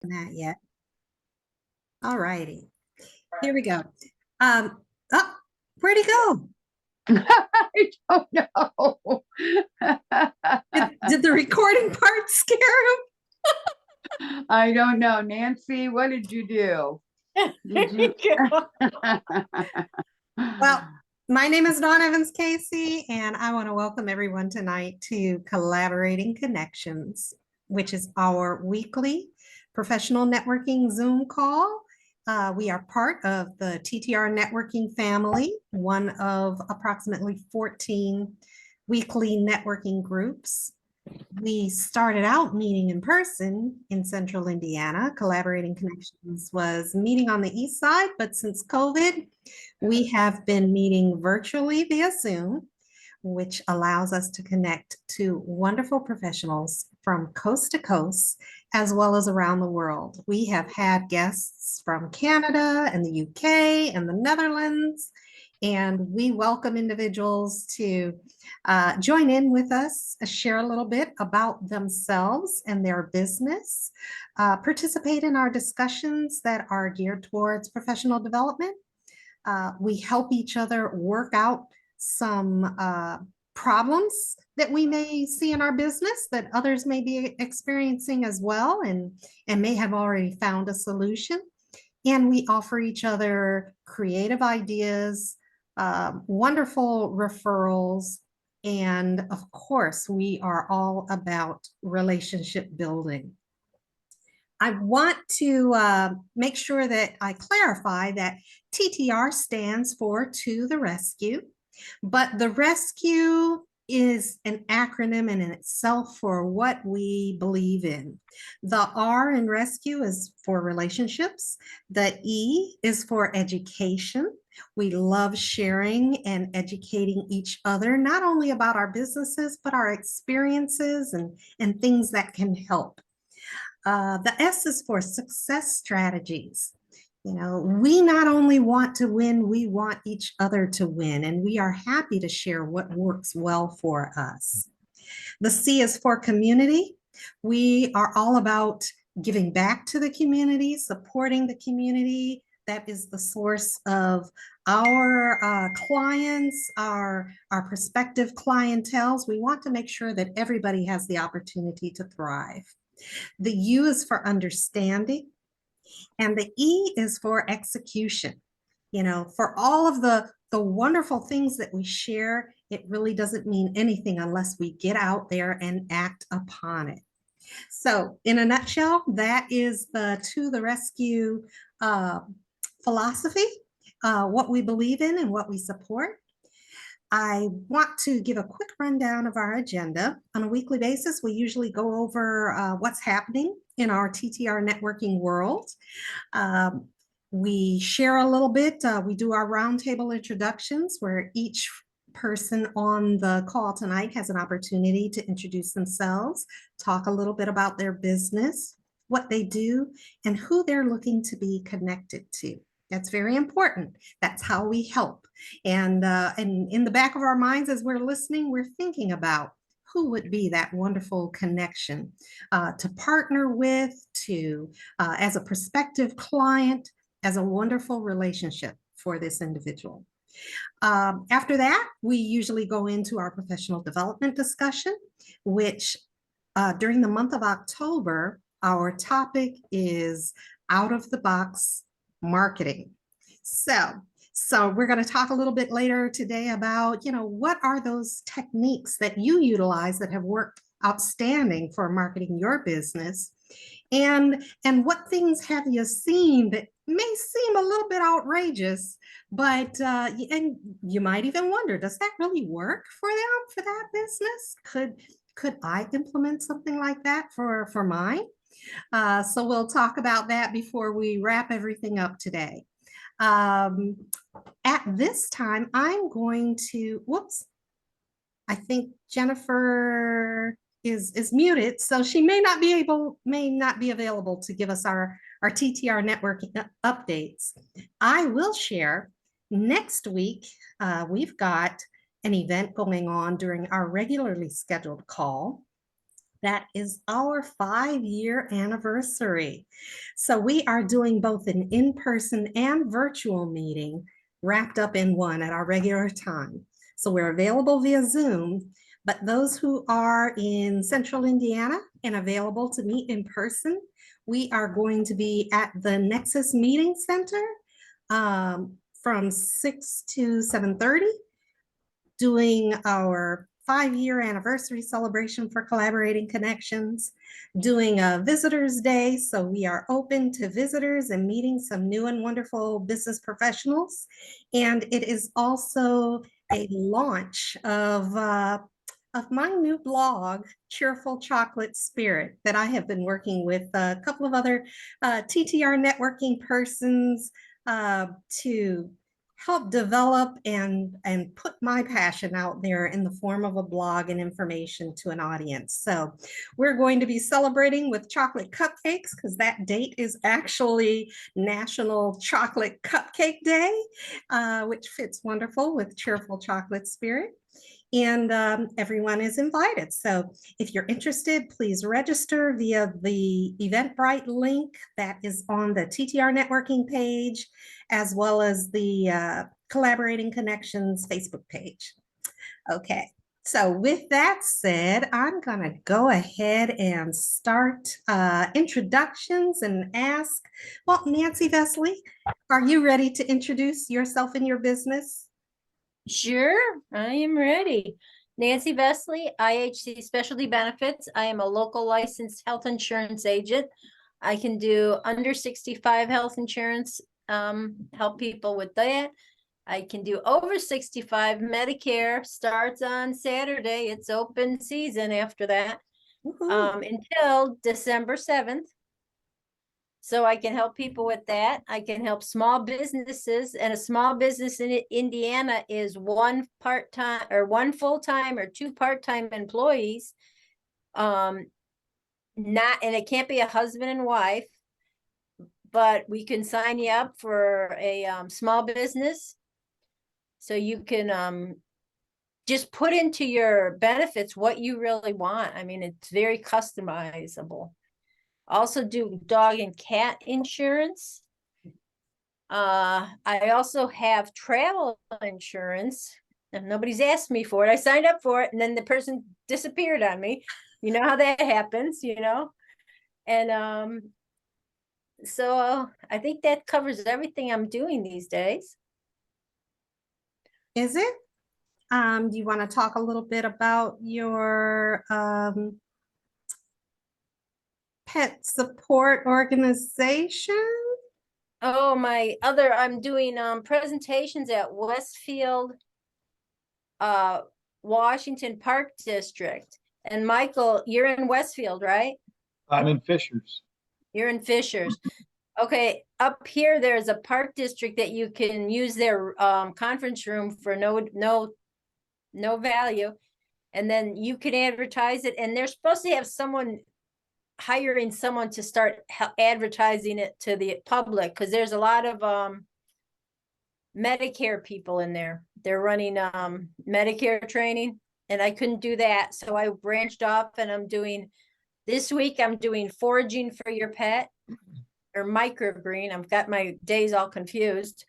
That yet. All righty. Here we go. Oh, where'd he go? I don't know. Did the recording part scare I don't know. Nancy, what did you do? Did you? Well, my name is Dawn Evans Casey, and I want to welcome everyone tonight to Collaborating Connections, which is our weekly professional networking Zoom call. We are part of the TTR networking family, one of approximately 14 weekly networking groups. We started out meeting in person in central Indiana. Collaborating Connections was meeting on the east side, but since COVID, we have been meeting virtually via Zoom, which allows us to connect to wonderful professionals from coast to coast, as well as around the world. We have had guests from Canada and the UK and the Netherlands, and we welcome individuals to join in with us, share a little bit about themselves and their business, participate in our discussions that are geared towards professional development. We help each other work out some problems that we may see in our business that others may be experiencing as well, and may have already found a solution. And we offer each other creative ideas, wonderful referrals, and of course, we are all about relationship building. I want to make sure that I clarify that TTR stands for To the Rescue, but the rescue is an acronym in itself for what we believe in. The R in rescue is for relationships. The E is for education. We love sharing and educating each other, not only about our businesses, but our experiences and things that can help. The S is for success strategies. You know, we not only want to win, we want each other to win, and we are happy to share what works well for us. The C is for community. We are all about giving back to the community, supporting the community. That is the source of our clients, our prospective clientels. We want to make sure that everybody has the opportunity to thrive. The U is for understanding, and the E is for execution. You know, for all of the wonderful things that we share, it really doesn't mean anything unless we get out there and act upon it. So in a nutshell, that is the To the Rescue philosophy, what we believe in and what we support. I want to give a quick rundown of our agenda. On a weekly basis, we usually go over what's happening in our TTR networking world. We share a little bit. We do our roundtable introductions where each person on the call tonight has an opportunity to introduce themselves, talk a little bit about their business, what they do, and who they're looking to be connected to. That's very important. That's how we help. And in the back of our minds, as we're listening, we're thinking about who would be that wonderful connection to partner with, to as a prospective client, as a wonderful relationship for this individual. After that, we usually go into our professional development discussion, which during the month of October, our topic is out of the box marketing. So we're going to talk a little bit later today about, you know, what are those techniques that you utilize that have worked outstanding for marketing your business, and what things have you seen that may seem a little bit outrageous, but and you might even wonder, does that really work for them, for that business? Could I implement something like that for mine? So we'll talk about that before we wrap everything up today. At this time, I'm going to, whoops, I think Jennifer is muted, so she may not be available to give us our TTR networking updates. I will share next week. We've got an event going on during our regularly scheduled call. That is our 5-year anniversary. So we are doing both an in-person and virtual meeting wrapped up in one at our regular time. So we're available via Zoom, but those who are in central Indiana and available to meet in person, we are going to be at the Nexus Meeting Center from 6 to 7:30, doing our 5-year anniversary celebration for Collaborating Connections, doing a Visitors Day. So we are open to visitors and meeting some new and wonderful business professionals. And it is also a launch of my new blog, Cheerful Chocolate Spirit, that I have been working with a couple of other TTR networking persons to help develop and put my passion out there in the form of a blog and information to an audience. So we're going to be celebrating with chocolate cupcakes because that date is actually National Chocolate Cupcake Day, which fits wonderful with Cheerful Chocolate Spirit. And everyone is invited. So if you're interested, please register via the Eventbrite link that is on the TTR networking page, as well as the Collaborating Connections Facebook page. Okay, so with that said, I'm gonna go ahead and start introductions and ask, well, Nancy Vesely, are you ready to introduce yourself and your business? Sure, I am ready. Nancy Vesely, IHC Specialty Benefits. I am a local licensed health insurance agent. I can do under 65 health insurance, help people with that. I can do over 65 Medicare, starts on Saturday. It's open season after that, until December 7th. So I can help people with that. I can help small businesses, and a small business in Indiana is one part-time or one full-time or two part-time employees. And it can't be a husband and wife, but we can sign you up for a small business. So you can just put into your benefits what you really want. I mean, it's very customizable. Also do dog and cat insurance. I also have travel insurance, and nobody's asked me for it. I signed up for it, and then the person disappeared on me. You know how that happens, And so I think that covers everything I'm doing these days. Is it? Do you want to talk a little bit about your pet support organization? Oh, I'm doing presentations at Westfield, Washington Park District. And Michael, you're in Westfield, right? I'm in Fishers. You're in Fishers. Okay, up here, there's a park district that you can use their conference room for no value. And then you can advertise it, and they're supposed to have hiring someone to start advertising it to the public, because there's a lot of Medicare people in there. They're running Medicare training, and I couldn't do that. So I branched off, and this week I'm doing foraging for your pet, or microgreen. I've got my days all confused.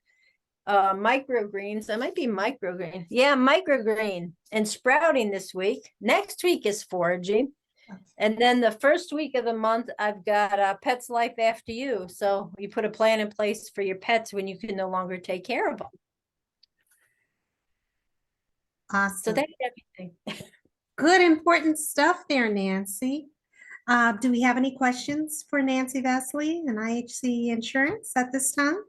Microgreens. I might be microgreen. Yeah, microgreen and sprouting this week. Next week is foraging. And then the first week of the month, I've got Pet's Life After You. So you put a plan in place for your pets when you can no longer take care of them. Awesome. So that's everything. Good, important stuff there, Nancy. Do we have any questions for Nancy Vesely and IHC Insurance at this time?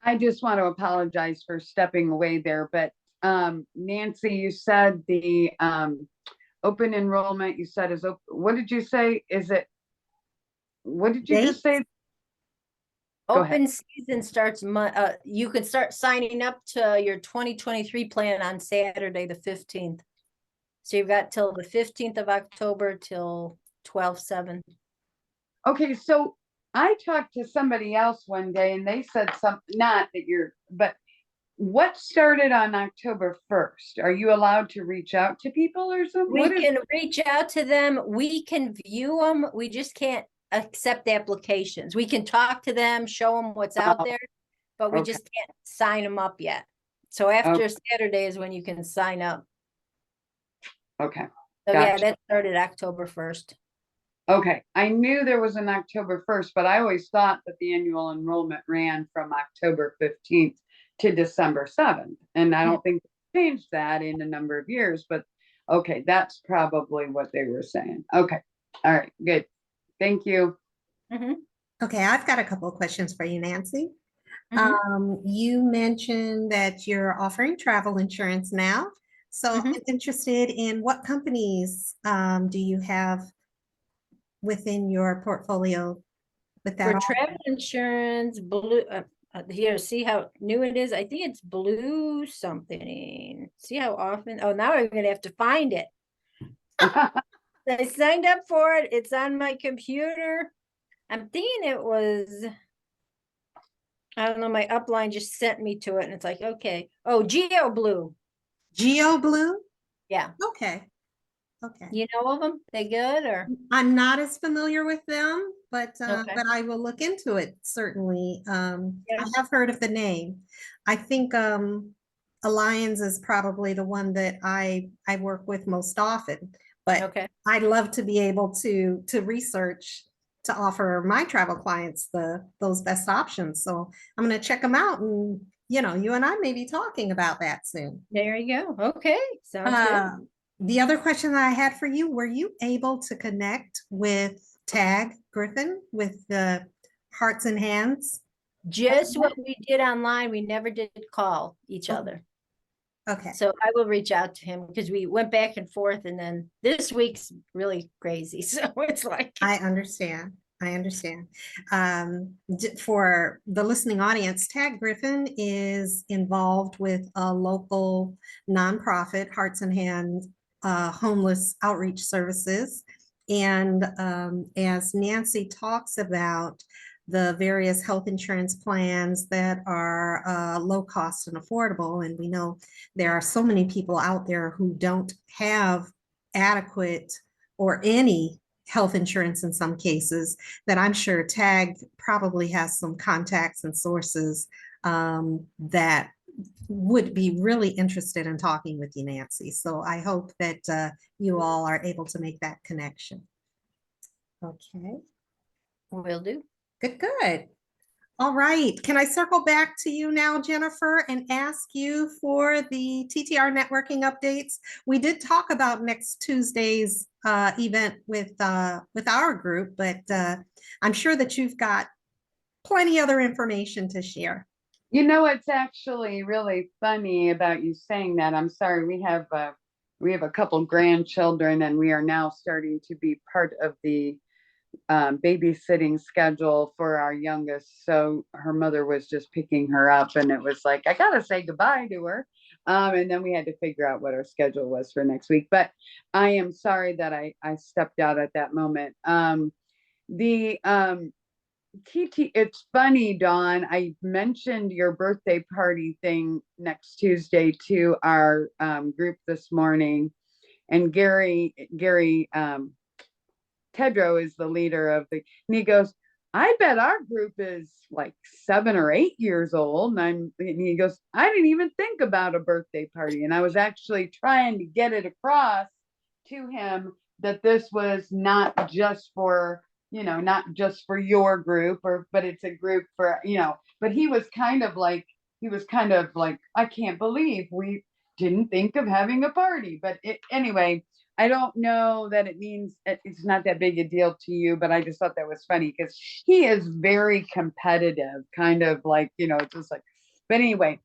I just want to apologize for stepping away there, but Nancy, you said the open enrollment, you said is open. What did you say? What did you just say? Open season starts, you can start signing up to your 2023 plan on Saturday, the 15th. So you've got till the 15th of October till 12/7. Okay, so I talked to somebody else one day, and they said something, not that but what started on October 1st? Are you allowed to reach out to people or something? We What is, can reach out to them. We can view them. We just can't accept applications. We can talk to them, show them what's out Oh, there, but we okay. just can't sign them up yet. So after Saturday is when you can sign up. Okay. So yeah, Gotcha. that started October 1st. Okay. I knew there was an October 1st, but I always thought that the annual enrollment ran from October 15th to December 7th. And I don't think they changed that in a number of years, but okay, that's probably what they were saying. Okay. All right, good. Thank you. Okay, I've got a couple of questions for you, Nancy. Mhm. You mentioned that you're offering travel insurance now. So Mhm. I'm interested in what companies do you have within your portfolio with For that? travel insurance, blue, here, see how new it is? I think it's blue something. See how often? Oh, now I'm gonna have to find it. I signed up for it. It's on my computer. I'm thinking it was, I don't know, my upline just sent me to it and it's like, okay. Oh, Geo Blue. Geo Blue? Yeah. Okay. Okay. You know of them? They good or? I'm not as familiar with them, Okay. but I will look into it certainly. Yeah. I have heard of the name. I think Alliance is probably the one that I work with most often, but Okay. I'd love to be able to research to offer my travel clients those best options. So I'm going to check them out, and you and I may be talking about that soon. There you go. Okay. Sounds good. The other question that I had for you, were you able to connect with Tag Griffin with the Hearts and Hands? Just what we did online, we never did call each Oh, other. okay. So I will reach out to him because we went back and forth and then this week's really crazy. So it's like, I understand. I understand. For the listening audience, Tag Griffin is involved with a local nonprofit, Hearts and Hands Homeless Outreach Services. And as Nancy talks about the various health insurance plans that are low cost and affordable, and we know there are so many people out there who don't have adequate or any health insurance in some cases, that I'm sure TAG probably has some contacts and sources that would be really interested in talking with you, Nancy. So I hope that you all are able to make that connection. Okay, will do. good, good. All right. Can I circle back to you now, Jennifer, and ask you for the TTR networking updates? We did talk about next Tuesday's event with our group, but I'm sure that you've got plenty other information to share. You know, it's actually really funny about you saying that. I'm sorry, we have a couple grandchildren, and we are now starting to be part of the babysitting schedule for our youngest. So her mother was just picking her up, and it was like, I gotta say goodbye to her. And then we had to figure out what our schedule was for next week. But I am sorry that I stepped out at that moment. The it's funny, Dawn. I mentioned your birthday party thing next Tuesday to our group this morning, and Gary Tedrow is the leader of and he goes, I bet our group is like 7 or 8 years old. And he goes, I didn't even think about a birthday party. And I was actually trying to get it across to him that this was not just for, not just for your group but it's a group for, but he was kind of like, I can't believe we didn't think of having a party. But anyway, I don't know that it means it's not that big a deal to you, but I just thought that was funny because he is very competitive, kind of like, just like, but anyway,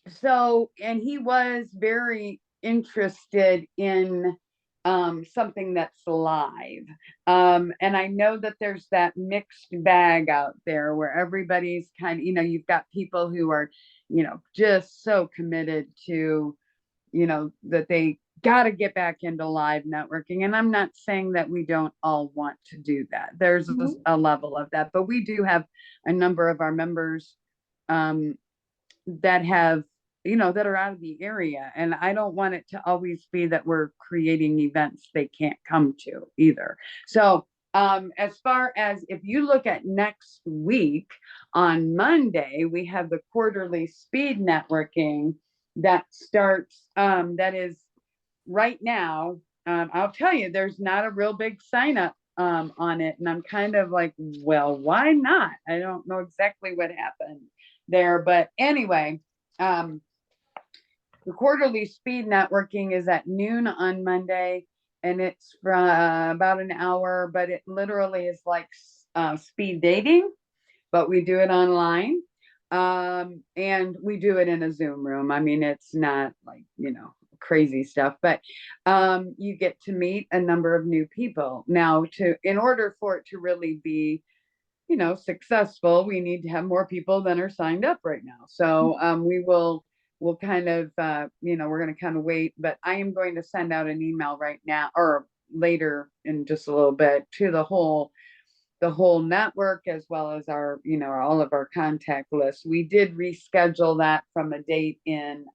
so, and he was very interested in something that's live. And I know that there's that mixed bag out there where everybody's kind of, you've got people who are, just so committed to, that they got to get back into live networking. And I'm not saying that we don't all want to do that. There's a level of that, but we do have a number of our members that have, that are out of the area. And I don't want it to always be that we're creating events they can't come to either. So as far as if you look at next week, on Monday, we have the quarterly speed networking that starts, that is right now. I'll tell you, there's not a real big sign up on it. And I'm kind of like, well, why not? I don't know exactly what happened there. But anyway, the quarterly speed networking is at noon on Monday, and it's for about an hour, but it literally is like speed dating, but we do it online. And we do it in a Zoom room. I mean, it's not like, crazy stuff, but you get to meet a number of new people. Now, in order for it to really be, successful, we need to have more people than are signed up right now. So we'll kind of, we're going to kind of wait, but I am going to send out an email right now or later in just a little bit to the whole network, as well as our, all of our contact lists. We did reschedule that from a date in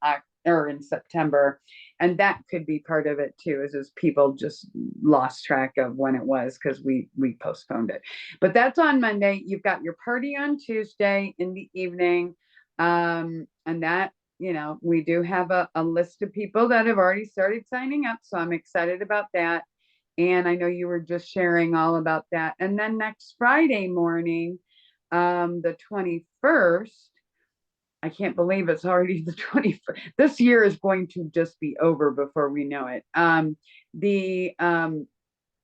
September, and that could be part of it too, is people just lost track of when it was because we postponed it. But that's on Monday. You've got your party on Tuesday in the evening, and that, we do have a list of people that have already started signing up, so I'm excited about that. And I know you were just sharing all about that. And then next Friday morning, the 21st, I can't believe it's already the 21st. This year is going to just be over before we know it. The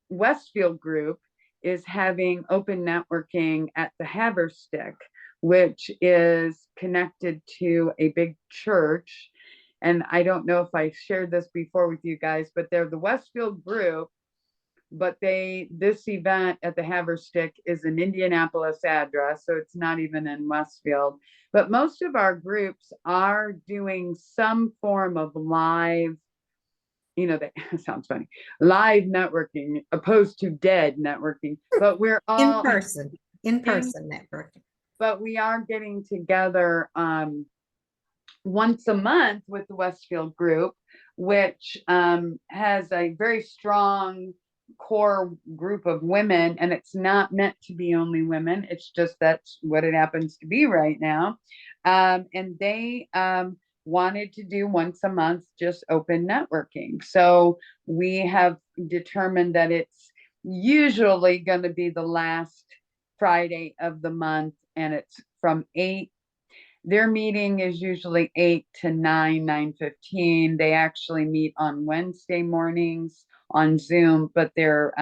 Westfield group is having open networking at the Haverstick, which is connected to a big church. And I don't know if I shared this before with you guys, but they're the Westfield group. But this event at the Haverstick is an Indianapolis address, so it's not even in Westfield. But most of our groups are doing some form of live, that sounds funny, live networking opposed to dead networking. But we're all in person networking. But we are getting together once a month with the Westfield group, which has a very strong core group of women, and it's not meant to be only women. It's just that's what it happens to be right now. And they wanted to do once a month just open networking. So we have determined that it's usually going to be the last Friday of the month, and it's from 8. Their meeting is usually 8 to 9:15. They actually meet on Wednesday mornings on Zoom, but their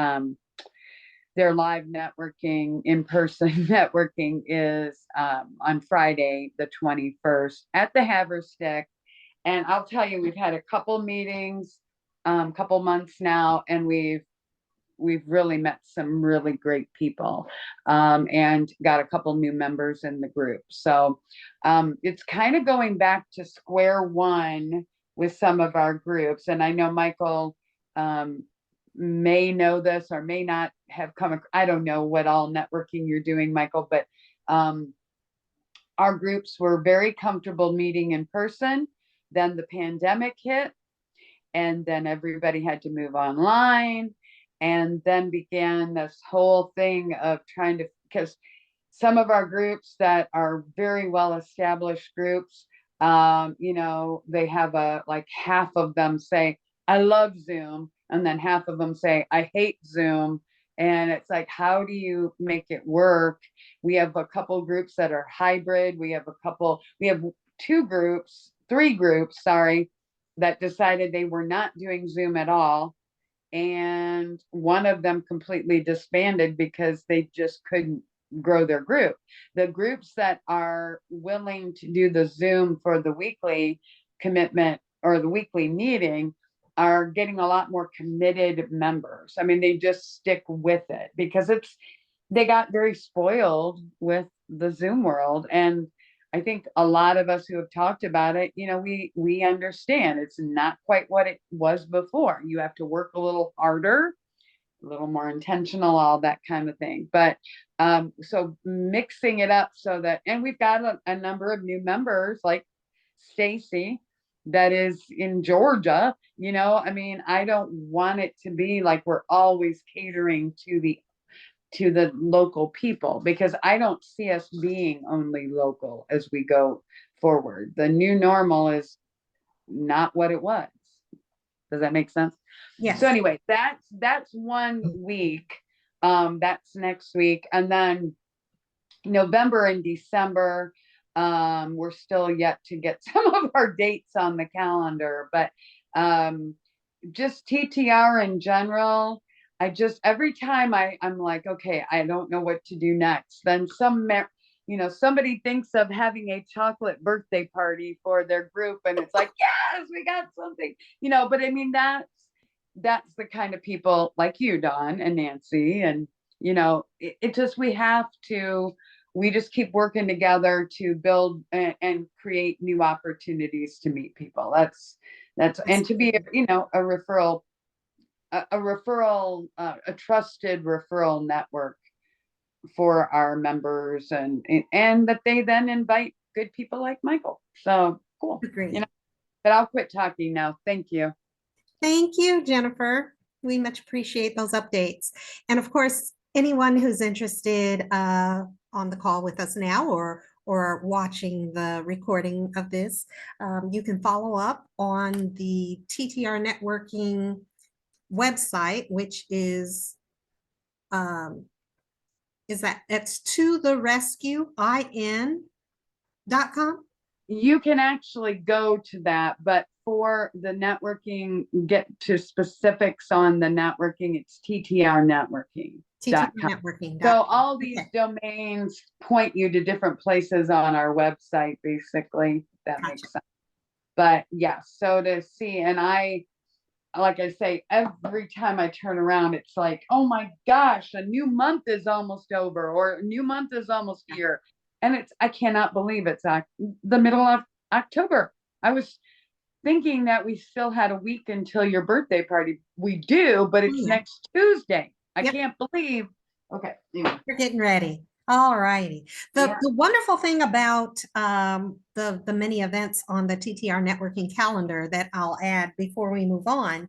live networking, in-person networking is on Friday, the 21st at the Haverstick. And I'll tell you, we've had a couple meetings, couple months now, and we've really met some really great people, and got a couple new members in the group. So it's kind of going back to square one with some of our groups. And I know Michael may know this or may not have come. I don't know what all networking you're doing, Michael, but our groups were very comfortable meeting in person. Then the pandemic hit, and then everybody had to move online. And then began this whole thing of trying to, because some of our groups that are very well established groups, they have like half of them say, I love Zoom. And then half of them say, I hate Zoom. And it's like, how do you make it work? We have a couple groups that are hybrid. We have 3 groups, that decided they were not doing Zoom at all. And one of them completely disbanded because they just couldn't grow their group. The groups that are willing to do the Zoom for the weekly commitment or the weekly meeting are getting a lot more committed members. I mean, they just stick with it because they got very spoiled with the Zoom world. And I think a lot of us who have talked about it, we understand it's not quite what it was before. You have to work a little harder, a little more intentional, all that kind of thing. But so mixing it up so that, and we've got a number of new members, like Stacy that is in Georgia, you know, I mean, I don't want it to be like we're always catering to the local people, because I don't see us being only local as we go forward. The new normal is not what it was. Does that make sense? Yes. So anyway, that's 1 week. That's next week. And then November and December, we're still yet to get some of our dates on the calendar, but just TTR in general. I just, every time I'm like, okay, I don't know what to do next. Then somebody thinks of having a chocolate birthday party for their group, and it's like, yes, we got something, but I mean, that's the kind of people like you, Dawn and Nancy, and it just, we just keep working together to build and create new opportunities to meet people. That's and to be, a trusted referral network for our members, and that they then invite good people like Michael. So cool. Agreed. But I'll quit talking now. Thank you. Thank you, Jennifer. We much appreciate those updates. And of course, anyone who's interested on the call with us now or watching the recording of this, you can follow up on the TTR Networking website, which is it's to the rescue in.com. You can actually go to that, but for the networking, get to specifics on the networking, it's TTR Networking. TTRnetworking.com. So all these domains point you to different places on our website, basically. That makes sense. But yeah, so to see, and like I say, every time I turn around, it's like, oh my gosh, a new month is almost over, or a new month is almost here. And I cannot believe it's the middle of October. I was thinking that we still had a week until your birthday party. We do, but it's next Tuesday. I can't believe. Okay. We're getting ready. All righty. The wonderful thing about the many events on the TTR networking calendar that I'll add before we move on,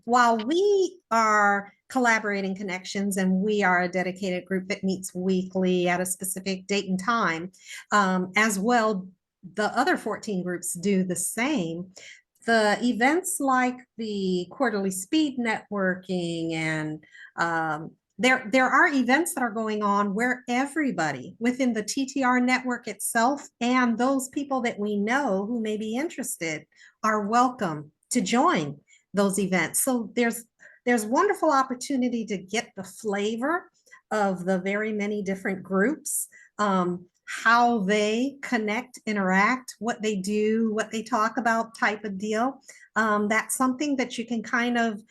while we are collaborating connections and we are a dedicated group that meets weekly at a specific date and time, as well, the other 14 groups do the same. The events like the quarterly speed networking and there are events that are going on where everybody within the TTR network itself and those people that we know who may be interested are welcome to join those events. So there's wonderful opportunity to get the flavor of the very many different groups, how they connect, interact, what they do, what they talk about type of deal. That's something that you can kind of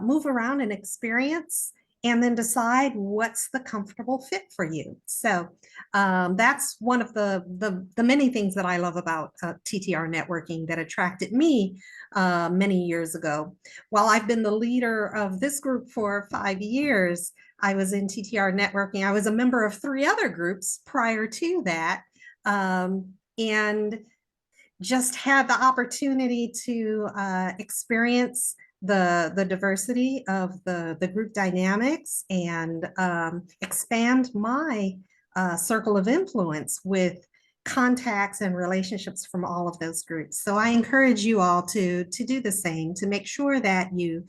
move around and experience, and then decide what's the comfortable fit for you. So that's one of the many things that I love about TTR networking that attracted me many years ago. While I've been the leader of this group for 5 years, I was in TTR networking. I was a member of 3 other groups prior to that, and just had the opportunity to experience the diversity of the group dynamics and expand my circle of influence with contacts and relationships from all of those groups. So I encourage you all to do the same, to make sure that you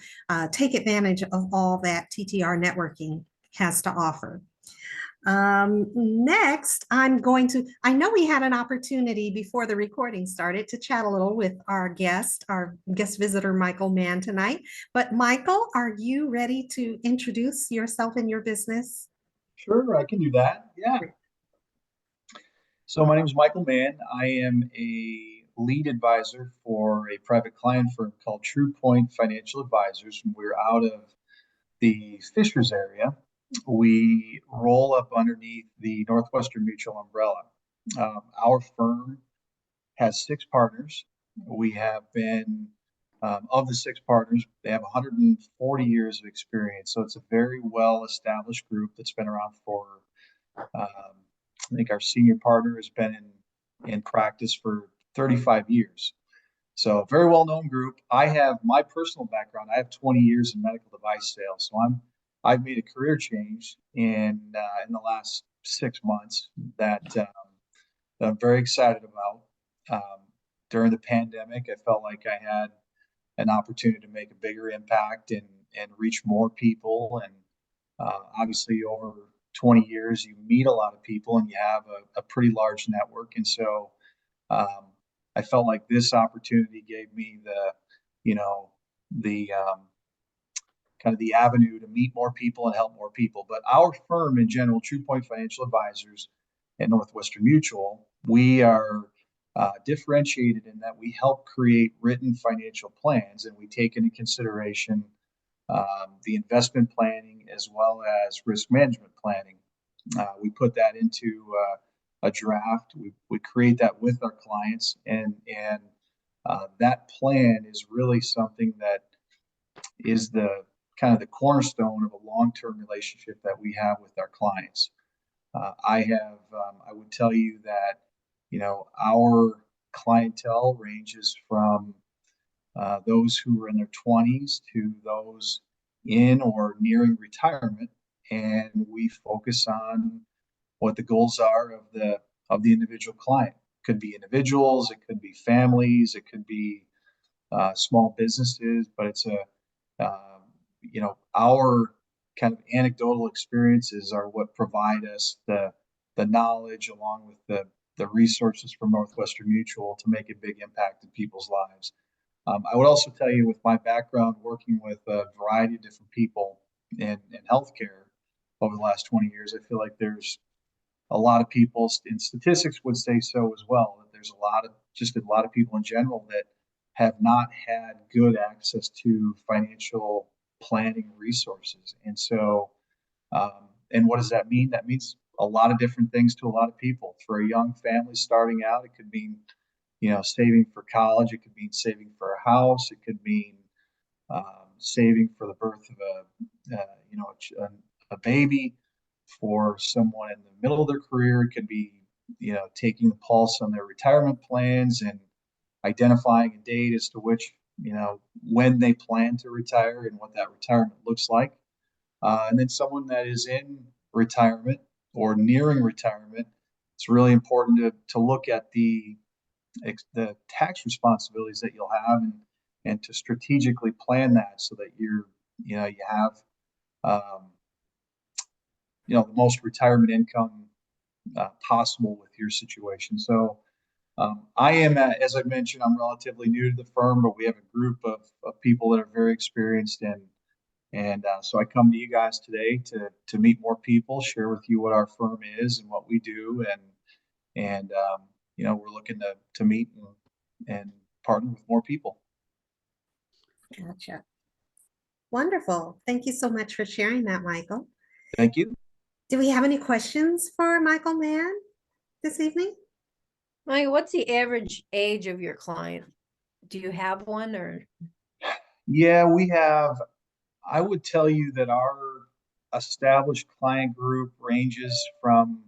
take advantage of all that TTR networking has to offer. Next, I know we had an opportunity before the recording started to chat a little with our guest visitor, Michael Mann tonight. But Michael, are you ready to introduce yourself and your business? Sure, I can do that. Yeah. So my name is Michael Mann. I am a lead advisor for a private client firm called True Point Financial Advisors. We're out of the Fishers area. We roll up underneath the Northwestern Mutual umbrella. Our firm has 6 partners. We have been, of the 6 partners, they have 140 years of experience. So it's a very well-established group that's been around for, I think our senior partner has been in practice for 35 years. So very well-known group. I have my personal background. I have 20 years in medical device sales. So I've made a career change in the last 6 months that I'm very excited about. During the pandemic, I felt like I had an opportunity to make a bigger impact and reach more people. And obviously, over 20 years, you meet a lot of people and you have a pretty large network. And so I felt like this opportunity gave me the kind of the avenue to meet more people and help more people. But our firm in general, True Point Financial Advisors at Northwestern Mutual, we are differentiated in that we help create written financial plans, and we take into consideration the investment planning as well as risk management planning. We put that into a draft. We create that with our clients, and that plan is really something that is the kind of the cornerstone of a long-term relationship that we have with our clients. I would tell you that, our clientele ranges from those who are in their 20s to those in or nearing retirement, and we focus on what the goals are of the individual client. It could be individuals, it could be families, it could be small businesses, but it's our kind of anecdotal experiences are what provide us the knowledge along with the resources from Northwestern Mutual to make a big impact in people's lives. I would also tell you, with my background working with a variety of different people in healthcare over the last 20 years, I feel like there's a lot of people, and statistics would say so as well, that there's a lot of people in general that have not had good access to financial planning resources. And so, and what does that mean? That means a lot of different things to a lot of people. For a young family starting out, it could mean, saving for college. It could mean saving for a house. It could mean saving for the birth of a baby. For someone in the middle of their career, it could be, taking the pulse on their retirement plans and identifying a date as to which, when they plan to retire and what that retirement looks like. And then someone that is in retirement or nearing retirement, it's really important to look at the tax responsibilities that you'll have, and to strategically plan that so that you have the most retirement income possible with your situation. So I am, as I mentioned, I'm relatively new to the firm, but we have a group of people that are very experienced, and so I come to you guys today to meet more people, share with you what our firm is and what we do, and we're looking to meet and partner with more people. Gotcha. Wonderful. Thank you so much for sharing that, Michael. Thank you. Do we have any questions for Michael Mann this evening? Mike, what's the average age of your client? Do you have one, or? Yeah, we have. I would tell you that our established client group ranges from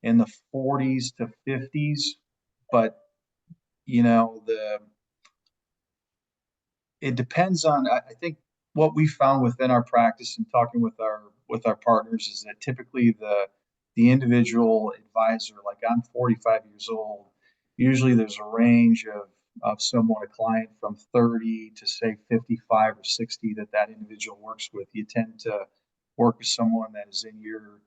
in the 40s to 50s, but it depends on, I think what we found within our practice and talking with our partners is that typically the individual advisor, like I'm 45 years old, usually there's a range of someone, a client from 30 to say 55 or 60 that individual works with. You tend to work with someone that is in your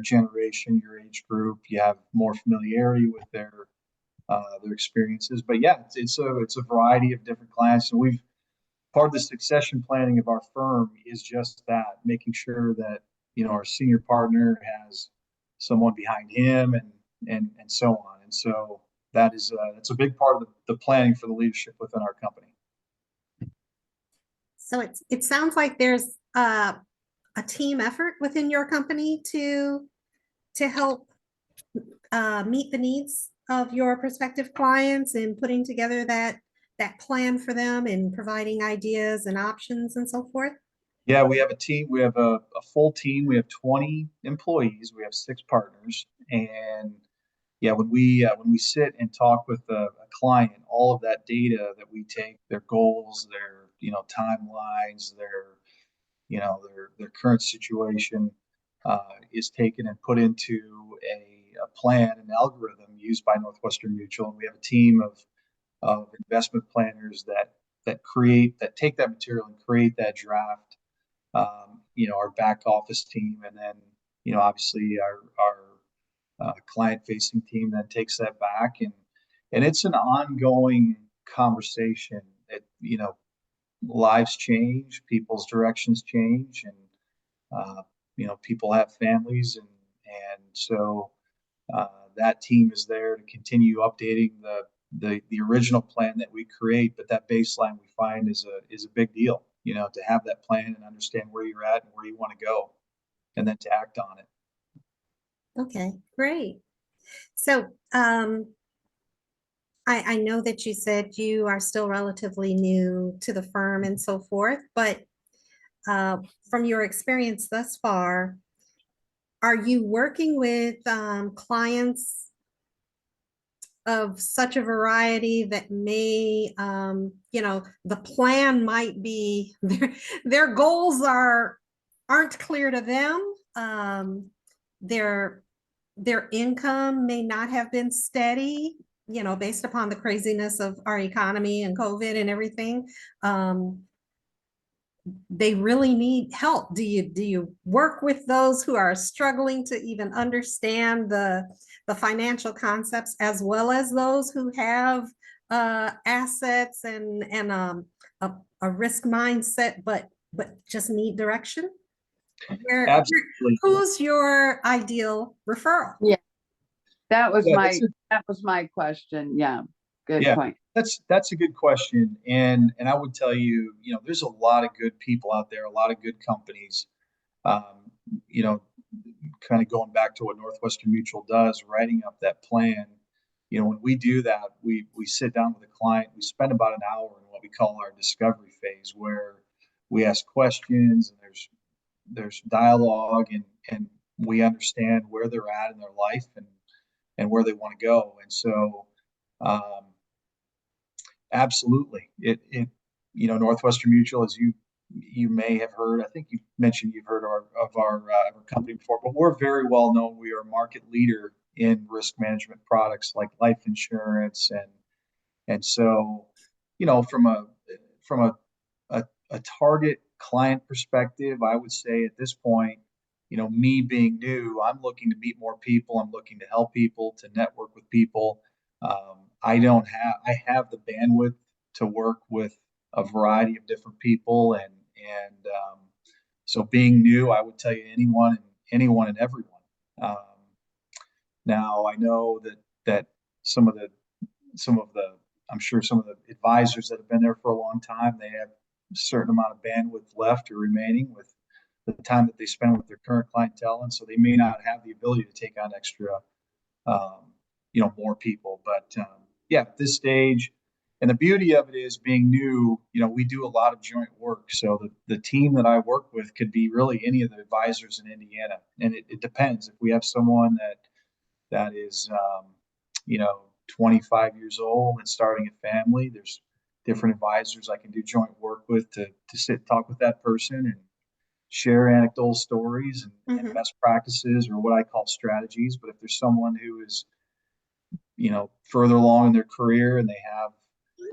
generation, your age group. You have more familiarity with their experiences. But yeah, it's a variety of different clients, and part of the succession planning of our firm is just that, making sure that our senior partner has someone behind him, and so on. And so that's a big part of the planning for the leadership within our company. So it sounds like there's a team effort within your company to help meet the needs of your prospective clients and putting together that plan for them and providing ideas and options and so forth. Yeah, we have a team. We have a full team. We have 20 employees. We have 6 partners, and yeah, when we sit and talk with a client, all of that data that we take, their goals, their timelines, their current situation, is taken and put into a plan, an algorithm used by Northwestern Mutual, and we have a team of investment planners that take that material and create that draft. Our back office team, and then obviously our client facing team then takes that back, and it's an ongoing conversation. Lives change, people's directions change, and people have families, and so that team is there to continue updating the original plan that we create. But that baseline we find is a big deal, to have that plan and understand where you're at and where you want to go, and then to act on it. Okay, great. So I know that you said you are still relatively new to the firm and so forth, but from your experience thus far, are you working with clients of such a variety that may, the plan might be, their goals aren't clear to them. Their income may not have been steady, based upon the craziness of our economy and COVID and everything. They really need help. Do you work with those who are struggling to even understand the financial concepts, as well as those who have assets and a risk mindset, but just need direction? Absolutely. Who's your ideal referral? Yeah, that was Yeah, my question. Yeah, good yeah, point. that's a good question, and I would tell you, there's a lot of good people out there, a lot of good companies. Um, you know, Kind of going back to what Northwestern Mutual does, writing up that plan. When we do that, we sit down with a client. We spend about an hour in what we call our discovery phase, where we ask questions and there's dialogue, and we understand where they're at in their life, and where they want to go. And so, um, absolutely, Northwestern Mutual, as you may have heard, I think you mentioned you've heard of our company before, but we're very well known. We are a market leader in risk management products like life insurance, and so, from a target client perspective, I would say at this point, me being new, I'm looking to meet more people. I'm looking to help people, to network with people. I have the bandwidth to work with a variety of different people, and so being new, I would tell you anyone and everyone. Um, Now I know that some of the some of the I'm sure some of the advisors that have been there for a long time, they have a certain amount of bandwidth left or remaining with the time that they spend with their current clientele, and so they may not have the ability to take on extra, more people. But yeah, at this stage, and the beauty of it is being new, we do a lot of joint work. So the team that I work with could be really any of the advisors in Indiana, and it depends. If we have someone that is, 25 years old and starting a family, there's different advisors I can do joint work with to sit and talk with that person and share anecdotal stories and Mhm. best practices, or what I call strategies. But if there's someone who is, further along in their career, and they have,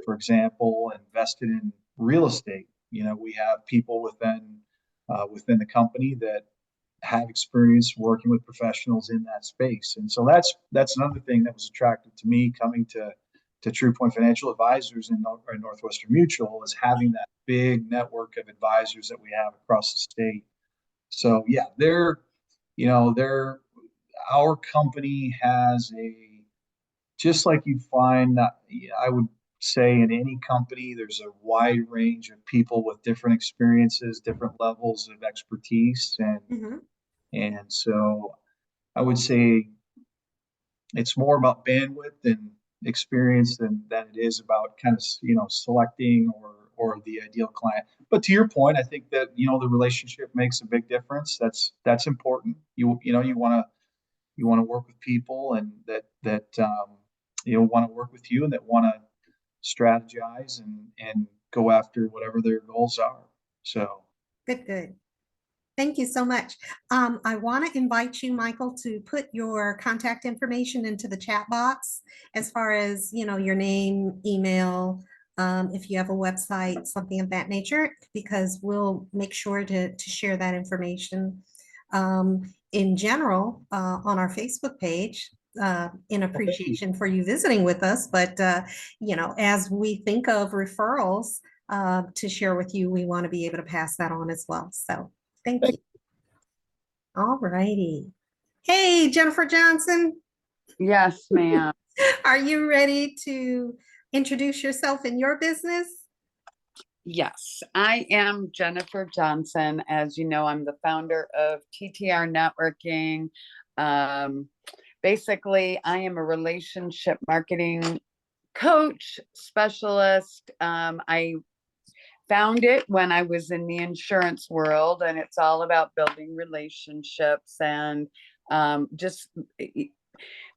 for example, invested in real estate, we have people within the company that have experience working with professionals in that space. And so that's another thing that was attractive to me coming to True Point Financial Advisors in Northwestern Mutual, is having that big network of advisors that we have across the state. So yeah, they're our company has just like you'd find, I would say, in any company, there's a wide range of people with different experiences, different levels of expertise, Mhm. and so I would say it's more about bandwidth and experience than it is about kind of, selecting or the ideal client. But to your point, I think that, the relationship makes a big difference. That's important. You want to you want to work with people and that want to work with you and that want to strategize and go after whatever their goals are. So Good, good. Thank you so much. I want to invite you, Michael, to put your contact information into the chat box as far as, your name, email, if you have a website, something of that nature, because we'll make sure to share that information in general on our Facebook page in appreciation for you visiting with us. But, as we think of referrals to share with you, we want to be able to pass that on as well. So thank you. All righty. Hey, Jennifer Johnson, Yes, ma'am. are you ready to introduce yourself and your business? Yes, I am Jennifer Johnson. As you know, I'm the founder of TTR Networking. Basically, I am a relationship marketing coach specialist. I found it when I was in the insurance world, and it's all about building relationships and just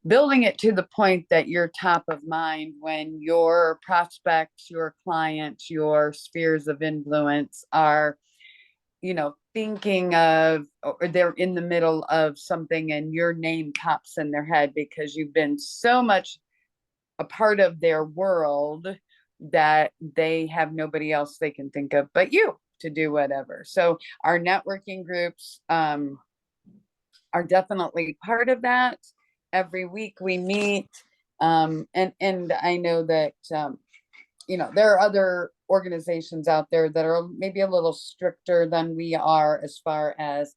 building it to the point that you're top of mind when your prospects, your clients, your spheres of influence are, thinking of, or they're in the middle of something and your name pops in their head because you've been so much a part of their world that they have nobody else they can think of but you to do whatever. So our networking groups are definitely part of that. Every week we meet, and I know that there are other organizations out there that are maybe a little stricter than we are as far as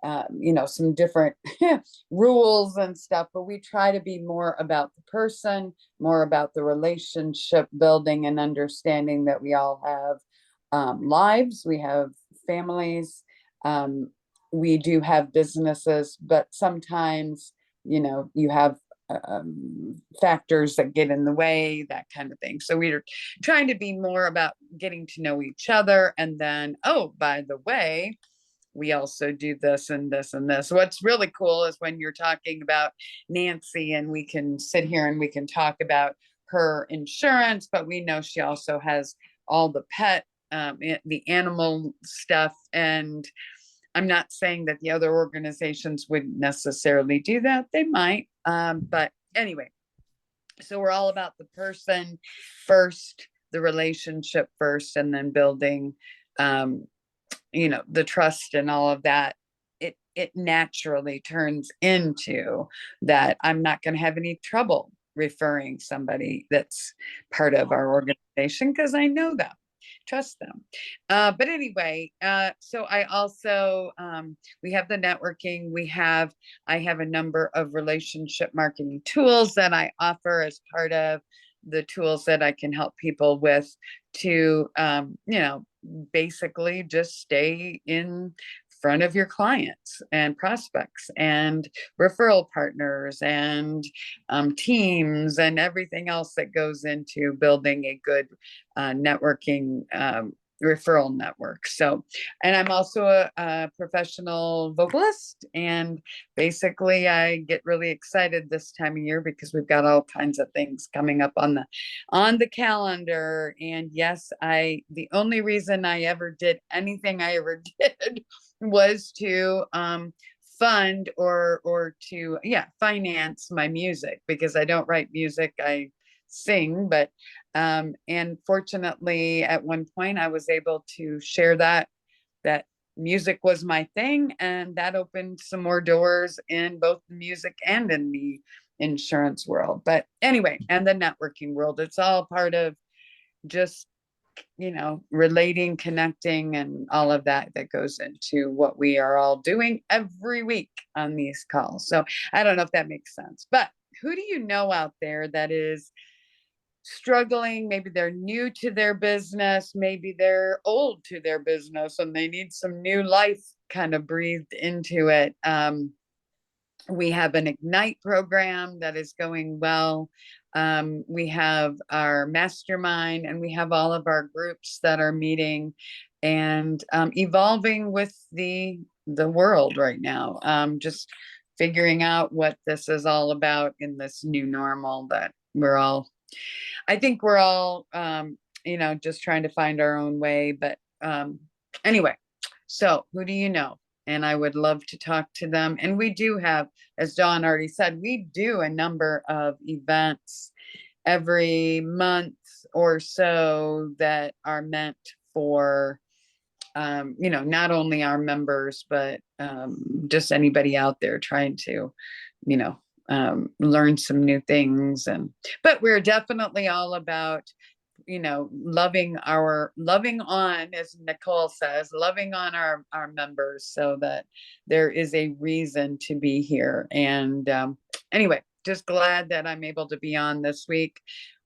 some different rules and stuff, but we try to be more about the person, more about the relationship building and understanding that we all have lives, we have families, we do have businesses, but sometimes, you have factors that get in the way, that kind of thing. So we're trying to be more about getting to know each other. And then, oh, by the way, we also do this and this and this. What's really cool is when you're talking about Nancy and we can sit here and we can talk about her insurance, but we know she also has all the pet, the animal stuff. And I'm not saying that the other organizations wouldn't necessarily do that. They might. But anyway, so we're all about the person first, the relationship first, and then building, the trust and all of that. It naturally turns into that I'm not going to have any trouble referring somebody that's part of our organization because I know them, trust them. But anyway, so I also, we have the networking, I have a number of relationship marketing tools that I offer as part of the tools that I can help people with to, basically just stay in front of your clients and prospects and referral partners and teams and everything else that goes into building a good networking referral network. So, and I'm also a professional vocalist, and basically I get really excited this time of year because we've got all kinds of things coming up on the calendar. And yes, the only reason I ever did anything I ever did was to fund or to finance my music, because I don't write music, I sing. But and fortunately at one point I was able to share that music was my thing, and that opened some more doors in both the music and in the insurance world. But anyway, and the networking world, it's all part of just relating, connecting, and all of that goes into what we are all doing every week on these calls. So I don't know if that makes sense, but who do you know out there that is struggling? Maybe they're new to their business, maybe they're old to their business and they need some new life kind of breathed into it. We have an Ignite program that is going well. We have our mastermind, and we have all of our groups that are meeting and evolving with the world right now. Just figuring out what this is all about in this new normal that I think we're all, just trying to find our own way. But anyway, so who do you know? And I would love to talk to them. And we do have, as Dawn already said, we do a number of events every month or so that are meant for, not only our members, but just anybody out there trying to, learn some new things. But we're definitely all about, loving on, as Nicole says, loving on our members so that there is a reason to be here. And anyway, just glad that I'm able to be on this week.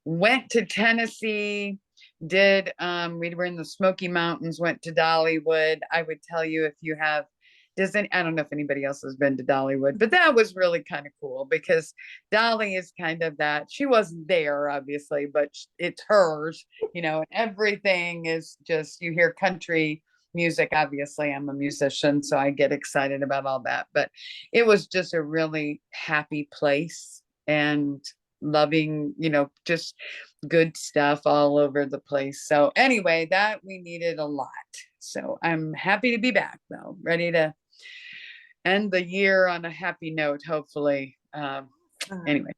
Went to Tennessee, we were in the Smoky Mountains, went to Dollywood. I would tell you, if you have, I don't know if anybody else has been to Dollywood, but that was really kind of cool because Dolly is kind of that. She wasn't there, obviously, but it's hers, and everything is just, you hear country music. Obviously, I'm a musician, so I get excited about all that, but it was just a really happy place and loving, just good stuff all over the place. So anyway, that we needed a lot. So I'm happy to be back though, ready to end the year on a happy note, hopefully. Anyway.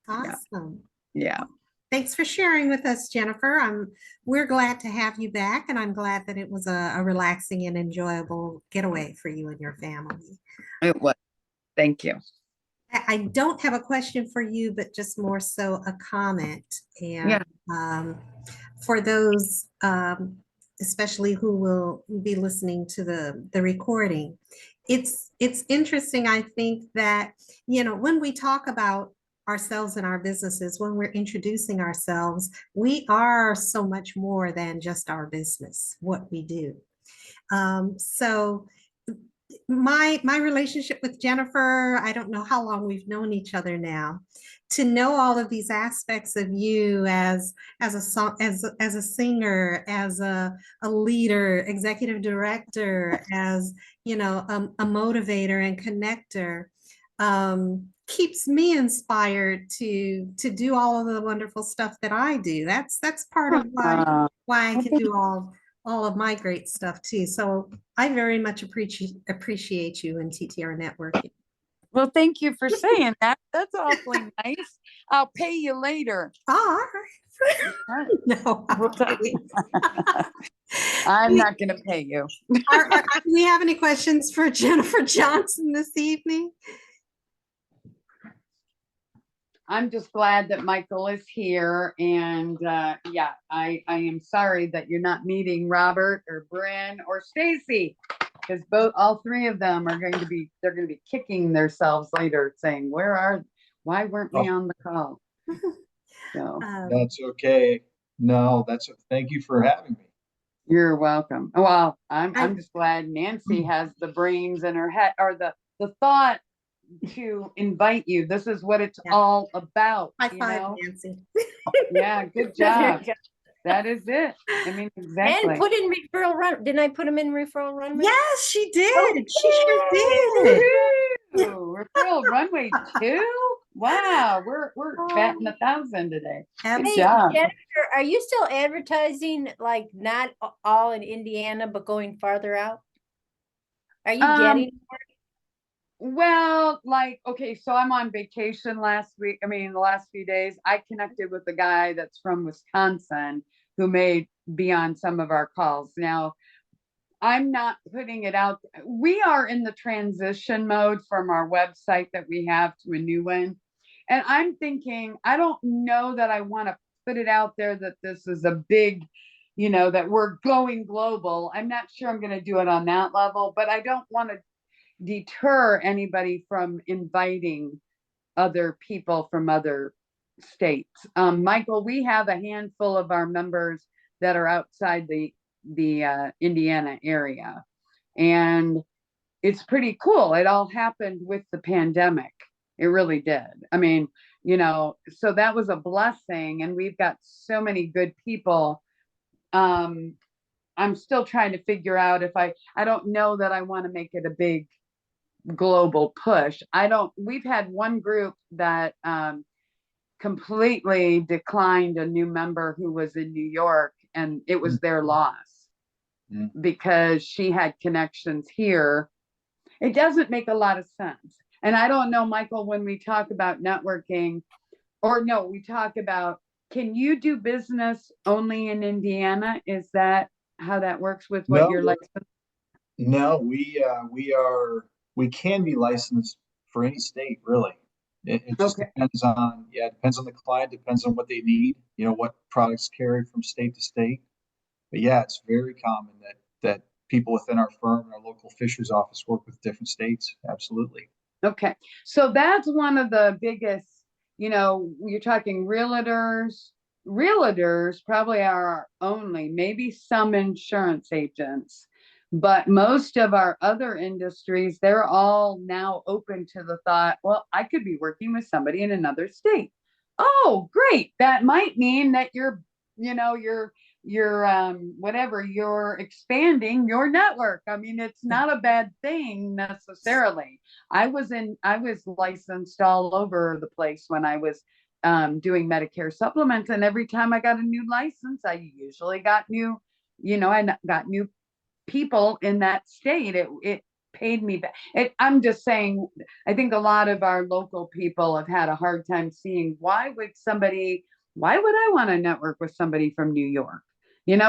Awesome. Yeah. Thanks for sharing with us, Jennifer. We're glad to have you back, and I'm glad that it was a relaxing and enjoyable getaway for you and your family. It was. Thank you. I don't have a question for you, but just more so a comment. And for those, especially who will be listening to the recording, it's interesting, I think, that, when we talk about ourselves and our businesses, when we're introducing ourselves, we are so much more than just our business, what we do. So my relationship with Jennifer, I don't know how long we've known each other now, to know all of these aspects of you as a singer, as a leader, executive director, as a motivator and connector, keeps me inspired to do all of the wonderful stuff that I do. That's part of why I can do all of my great stuff too. So I very much appreciate you and TTR Networking. Well, thank you for saying that. That's awfully nice. I'll pay you later. All right. No, I'm not going to pay you. Do we have any questions for Jennifer Johnson this evening? I'm just glad that Michael is here. And I am sorry that you're not meeting Robert or Bryn or Stacy, because all three of them are going to be kicking themselves later saying, why weren't we on the call? So that's okay. No, thank you for having me. You're welcome. Well, I'm just glad Nancy has the brains in her head, or the thought to invite you. This is what it's all about. High five, Nancy. Yeah, good job. That is it. I mean, exactly. And put in referral run. Didn't I put them in referral runway? Yes, she did. She sure did. Referral runway 2. Wow, we're batting 1,000 today. Good Hey, job. Jennifer, are you still advertising, like not all in Indiana, but going farther out? Are you getting? Well, okay, so I'm on vacation the last few days. I connected with a guy that's from Wisconsin who may be on some of our calls. Now, I'm not putting it out. We are in the transition mode from our website that we have to a new one. And I'm thinking, I don't know that I want to put it out there that this is a big, that we're going global. I'm not sure I'm going to do it on that level, but I don't want to deter anybody from inviting other people from other states. Michael, we have a handful of our members that are outside the Indiana area, and it's pretty cool. It all happened with the pandemic. It really did. I mean, so that was a blessing, and we've got so many good people. I'm still trying to figure out if I don't know that I want to make it a big global push. We've had one group that completely declined a new member who was in New York, and it was their loss because she had connections here. It doesn't make a lot of sense. And I don't know, Michael, when we talk about networking, or no, we talk about, can you do business only in Indiana? Is that how that works with what No, you're licensed? no, we can be licensed for any state, really. It just Okay. depends on the client, depends on what they need, what products carry from state to state. But yeah, it's very common that people within our firm and our local fisheries office work with different states. Absolutely. Okay. So that's one of the biggest, you're talking realtors. Realtors probably are our only, maybe some insurance agents, but most of our other industries, they're all now open to the thought, well, I could be working with somebody in another state. Oh, great. That might mean that you're expanding your network. I mean, it's not a bad thing necessarily. I was licensed all over the place when I was doing Medicare supplements, and every time I got a new license, I usually got I got new people in that state. It paid me back. I'm just saying, I think a lot of our local people have had a hard time seeing why would I want to network with somebody from New York? And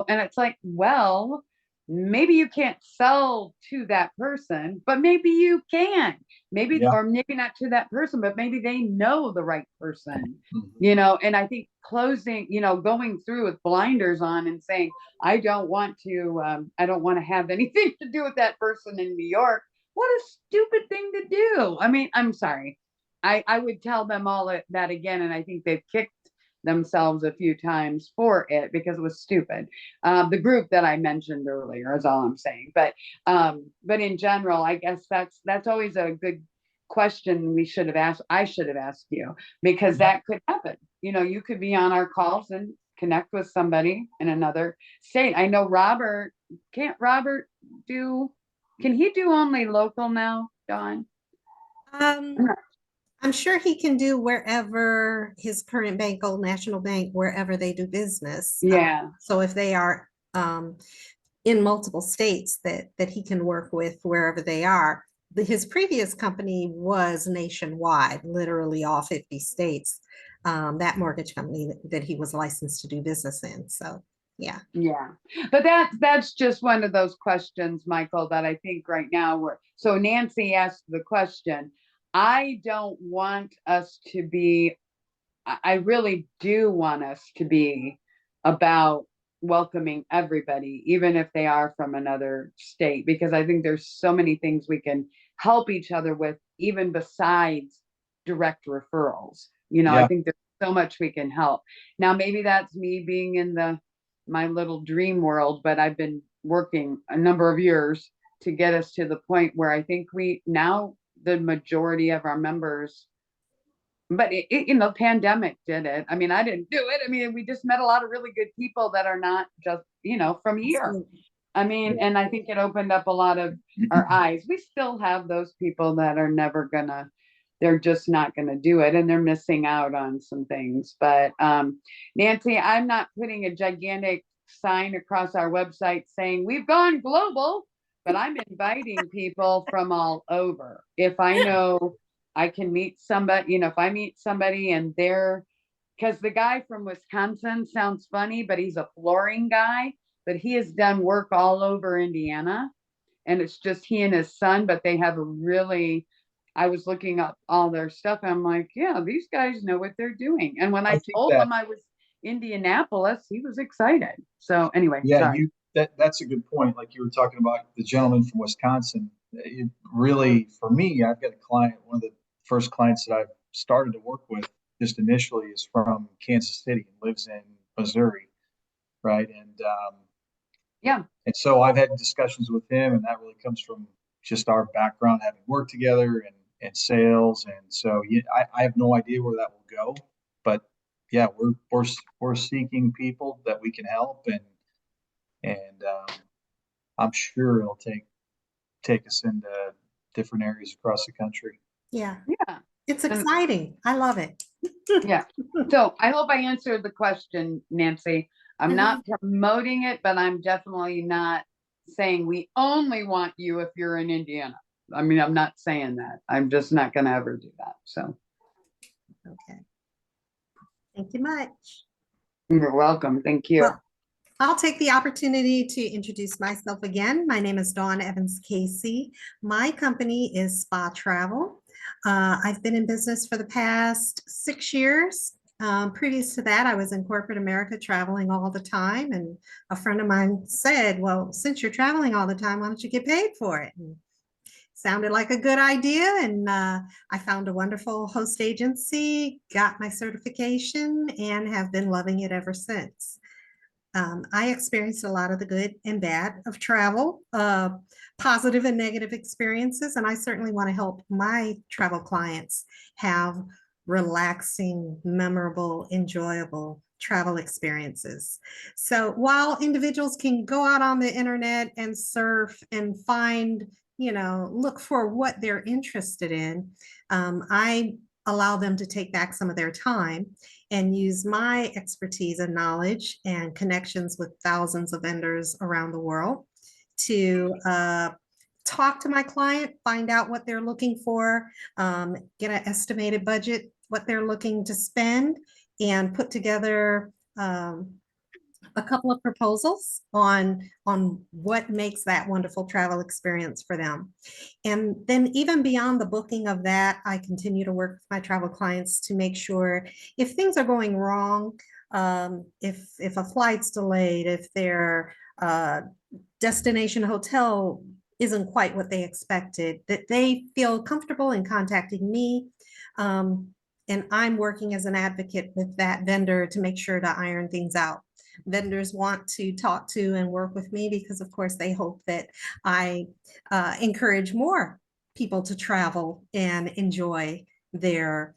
it's like, well, maybe you can't sell to that person, but maybe you can. Or maybe not to that person, but maybe they know the right person, and I think going through with blinders on and saying, I don't want to have anything to do with that person in New York. What a stupid thing to do. I mean, I'm sorry. I would tell them all that again, and I think they've kicked themselves a few times for it because it was stupid. The group that I mentioned earlier is all I'm saying. But in general, I guess that's always a good question I should have asked you, because that could happen. You could be on our calls and connect with somebody in another state. I know can he do only local now, Dawn? Um, I'm sure he can do wherever his current bank, Old National Bank, wherever they do business. Yeah. So if they are in multiple states that he can work with wherever they are. His previous company was nationwide, literally all 50 states, that mortgage company that he was licensed to do business in. So yeah. Yeah. But that's just one of those questions, Michael, that I think right now so Nancy asked the question. I don't want us to be, I really do want us to be about welcoming everybody, even if they are from another state, because I think there's so many things we can help each other with, even besides direct referrals. I think there's so much we can help. Now, maybe that's me being in my little dream world, but I've been working a number of years to get us to the point where I think the majority of our members, but pandemic did it. I mean, I didn't do it. I mean, we just met a lot of really good people that are not just, from here. I mean, and I think it opened up a lot of our eyes. We still have those people that are they're just not gonna do it, and they're missing out on some things. But Nancy, I'm not putting a gigantic sign across our website saying we've gone global, but I'm inviting people from all over. If I know I can meet somebody, if I meet somebody and because the guy from Wisconsin sounds funny, but he's a flooring guy, but he has done work all over Indiana, and it's just he and his son, but they have I was looking up all their stuff, and I'm like, yeah, these guys know what they're doing. And when I told him I was Indianapolis, he was excited. So anyway, sorry. That's a good point. Like you were talking about the gentleman from Wisconsin. It really, for me, I've got a client, one of the first clients that I've started to work with just initially is from Kansas City and lives in Missouri, right? And so I've had discussions with him, and that really comes from just our background, having worked together and sales. And so I have no idea where that will go, but yeah, we're seeking people that we can help, and I'm sure it'll take us into different areas across the country. Yeah, Yeah, it's And- exciting. I love it. yeah. So I hope I answered the question, Nancy. I'm not promoting it, but I'm definitely not saying we only want you if you're in Indiana. I mean, I'm not saying that. I'm just not gonna ever do that. So Okay. Thank you much. you're welcome. Thank you. Well, I'll take the opportunity to introduce myself again. My name is Dawn Evans Casey. My company is Spa Travel. I've been in business for the past 6 years. Previous to that, I was in corporate America traveling all the time. And a friend of mine said, well, since you're traveling all the time, why don't you get paid for it? And sounded like a good idea. And I found a wonderful host agency, got my certification, and have been loving it ever since. I experienced a lot of the good and bad of travel, positive and negative experiences, and I certainly want to help my travel clients have relaxing, memorable, enjoyable travel experiences. So while individuals can go out on the internet and surf and find, look for what they're interested in, I allow them to take back some of their time and use my expertise and knowledge and connections with thousands of vendors around the world to talk to my client, find out what they're looking for, get an estimated budget, what they're looking to spend, and put together a couple of proposals on what makes that wonderful travel experience for them. And then even beyond the booking of that, I continue to work with my travel clients to make sure if things are going wrong, if a flight's delayed, if their destination hotel isn't quite what they expected, that they feel comfortable in contacting me. And I'm working as an advocate with that vendor to make sure to iron things out. Vendors want to talk to and work with me because, of course, they hope that I encourage more people to travel and enjoy their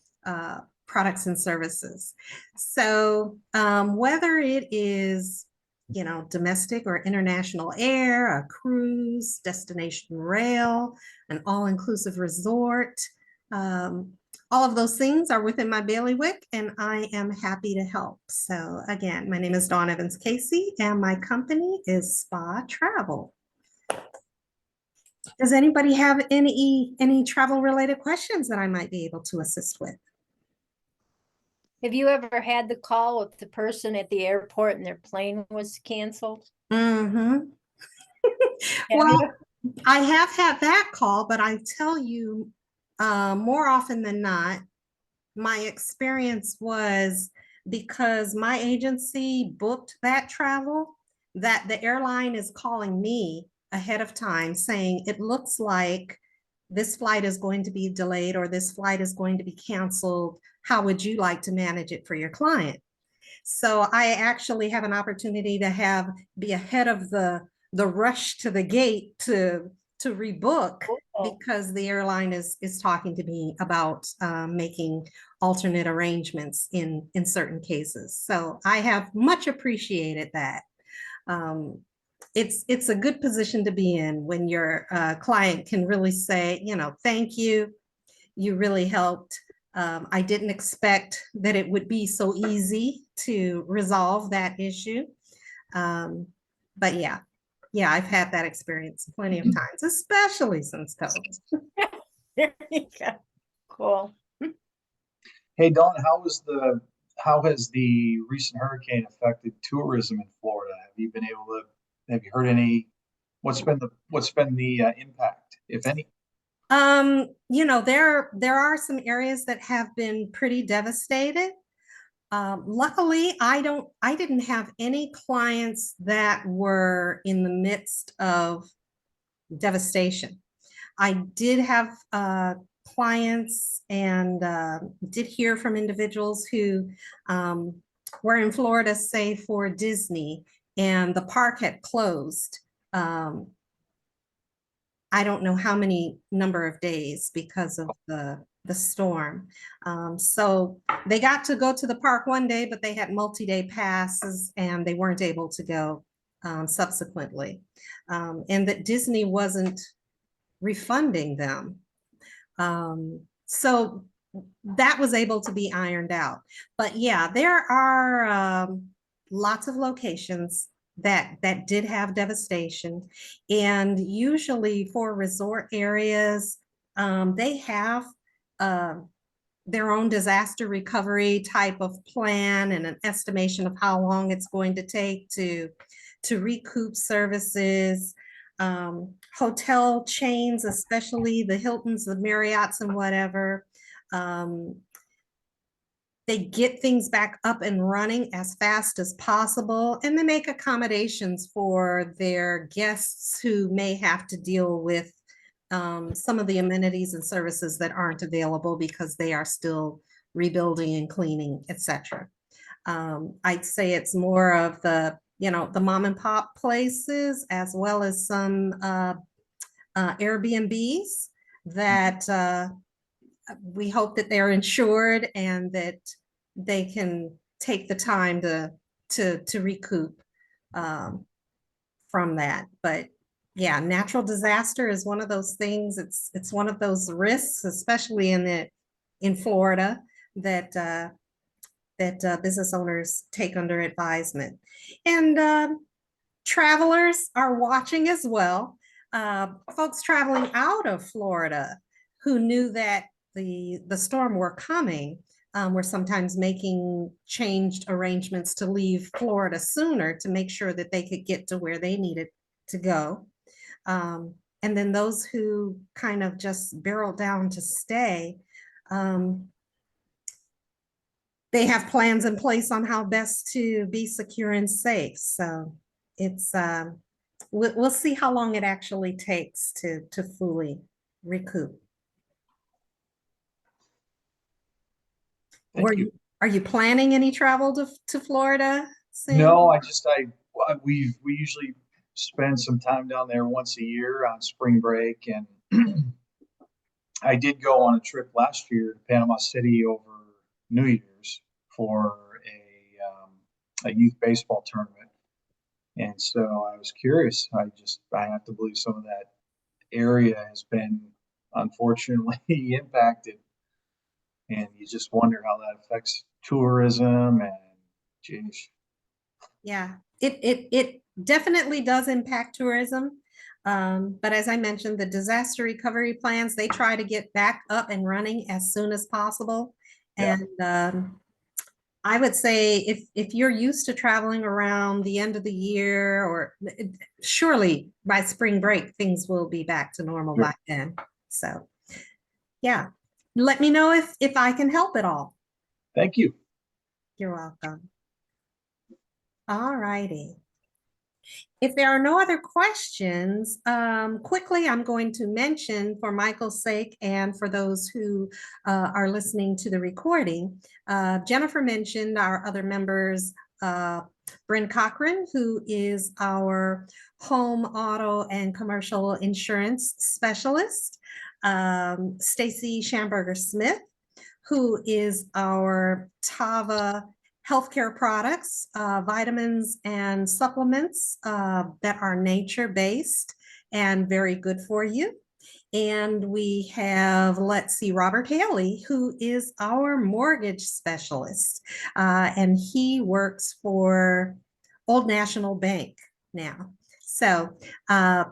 products and services. So whether it is, domestic or international air, a cruise, destination rail, an all-inclusive resort, all of those things are within my bailiwick, and I am happy to help. So again, my name is Dawn Evans Casey, and my company is Spa Travel. Does anybody have any travel related questions that I might be able to assist with? Have you ever had the call with the person at the airport and their plane was canceled? Mm-hmm. Have Well, you? I have had that call, but I tell you, more often than not, my experience was because my agency booked that travel, that the airline is calling me ahead of time saying, it looks like this flight is going to be delayed or this flight is going to be canceled. How would you like to manage it for your client? So I actually have an opportunity to be ahead of the rush to the gate to rebook because the airline is talking to me about making alternate arrangements in certain cases. So I have much appreciated that. It's a good position to be in when your client can really say, thank you, you really helped. I didn't expect that it would be so easy to resolve that issue. But yeah, I've had that experience plenty of times, especially since COVID. There you go. Cool. Hey, Dawn, how has the recent hurricane affected tourism in Florida? Have you heard what's been the impact, if any? There are some areas that have been pretty devastated. Luckily, I didn't have any clients that were in the midst of devastation. I did have clients and did hear from individuals who were in Florida, say for Disney, and the park had closed. I don't know how many number of days because of the storm. So they got to go to the park one day, but they had multi-day passes and they weren't able to go subsequently. And that Disney wasn't refunding them. So that was able to be ironed out. But yeah, there are lots of locations that did have devastation, and usually for resort areas, they have uh, their own disaster recovery type of plan and an estimation of how long it's going to take to recoup services. Hotel chains, especially the Hiltons, the Marriotts, and whatever, they get things back up and running as fast as possible, and they make accommodations for their guests who may have to deal with some of the amenities and services that aren't available because they are still rebuilding and cleaning, etc. I'd say it's more of the mom and pop places, as well as some Airbnbs that we hope that they're insured and that they can take the time to recoup from that. But yeah, natural disaster is one of those things. It's one of those risks, especially in Florida, that business owners take under advisement. And travelers are watching as well. Folks traveling out of Florida who knew that the storm were coming were sometimes making changed arrangements to leave Florida sooner to make sure that they could get to where they needed to go. And then those who kind of just barreled down to stay, they have plans in place on how best to be secure and safe. So it's we'll see how long it actually takes to fully recoup. Are you planning any travel to Florida soon? No, we usually spend some time down there once a year on spring break, and I did go on a trip last year to Panama City over New Year's for a youth baseball tournament, and so I was curious. I have to believe some of that area has been unfortunately impacted, and you just wonder how that affects tourism. And geez. Yeah, it definitely does impact tourism. But as I mentioned, the disaster recovery plans, they try to get back up and running as soon as possible. Yeah. And I would say if you're used to traveling around the end of the year, or surely by spring break, things will be back to normal Sure. by then. So yeah, let me know if I can help at all. Thank you. You're welcome. All righty. If there are no other questions, quickly, I'm going to mention for Michael's sake and for those who are listening to the recording, Jennifer mentioned our other members, Bryn Cochran, who is our home, auto, and commercial insurance specialist, Stacy Schamberger Smith, who is our Tava healthcare products, vitamins and supplements that are nature-based and very good for you. And we have, let's see, Robert Haley, who is our mortgage specialist. And he works for Old National Bank now. So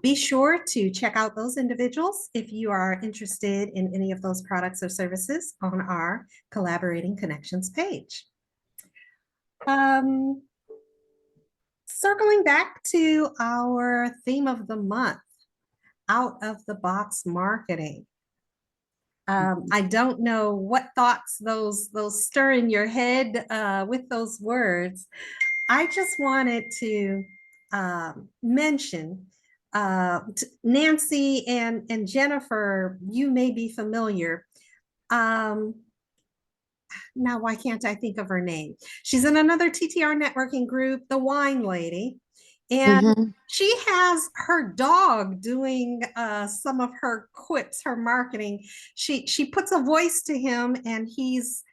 be sure to check out those individuals if you are interested in any of those products or services on our Collaborating Connections page. Circling back to our theme of the month, out of the box marketing. I don't know what thoughts those stir in your head with those words. I just wanted to mention Nancy and Jennifer, you may be familiar. Now, why can't I think of her name? She's in another TTR networking group, the Wine Lady. And she has her dog doing some of her quips, her marketing. She puts a voice to him, and he's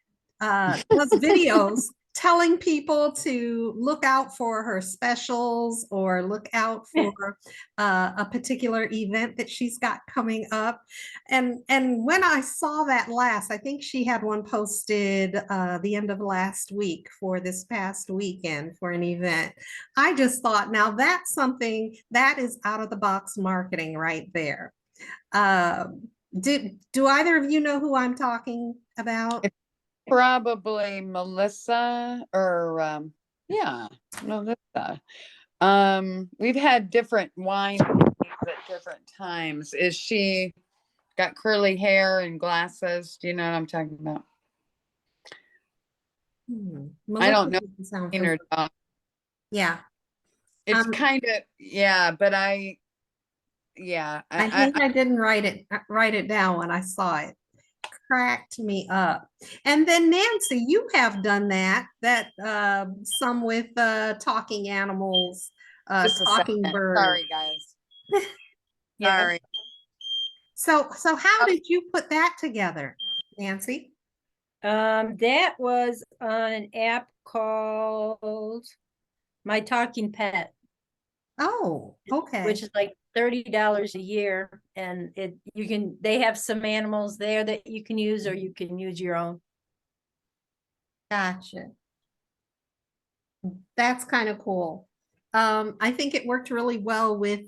does videos telling people to look out for her specials or look out for a particular event that she's got coming up. And when I saw that last, I think she had one posted the end of last week for this past weekend for an event. I just thought, now that's something that is out of the box marketing right there. Do either of you know who I'm talking about? Probably Melissa or yeah, Melissa. We've had different wine at different times. Is she got curly hair and glasses? Do you know what I'm talking about? I don't know. Doesn't sound Her dog. Yeah. It's kind of, yeah, but yeah. I think I didn't write it down when I saw it. Cracked me up. And then Nancy, you have done that some with talking animals, Just a talking second. birds. Sorry, guys. Yeah. Sorry. So how did you put that together, Nancy? That was on an app called My Talking Pet, Oh, okay. which is like $30 a year, and they have some animals there that you can use, or you can use your own. Gotcha. That's kind of cool. I think it worked really well with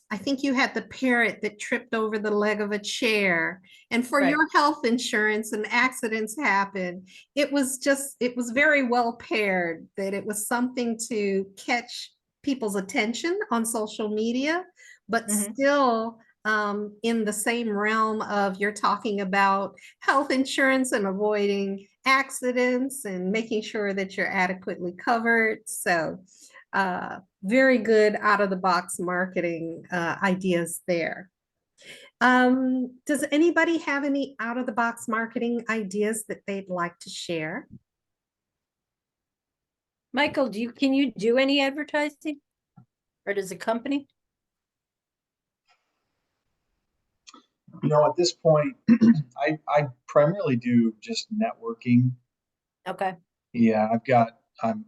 I think you had the parrot that tripped over the leg of a chair. And for Right. your health insurance and accidents happen, it was very well paired, that it was something to catch people's attention on social media, but still in the same realm of you're talking about health insurance and avoiding accidents and making sure that you're adequately covered. So very good out of the box marketing ideas there. Does anybody have any out of the box marketing ideas that they'd like to share? Michael, can you do any advertising, or does the company? At this point, I primarily do just networking. Okay. Yeah, I'm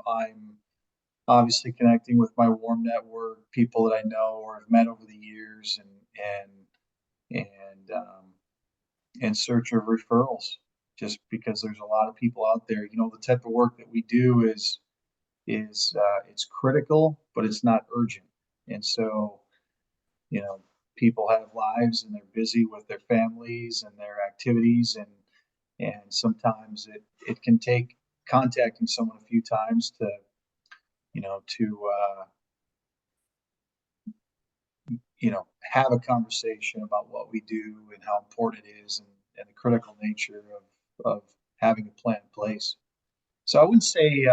obviously connecting with my warm network, people that I know or have met over the years, and in search of referrals. Just because there's a lot of people out there, the type of work that we do is it's critical, but it's not urgent, and so people have lives and they're busy with their families and their activities, and sometimes it can take contacting someone a few times to have a conversation about what we do and how important it is, and the critical nature of having a plan in place. So I wouldn't say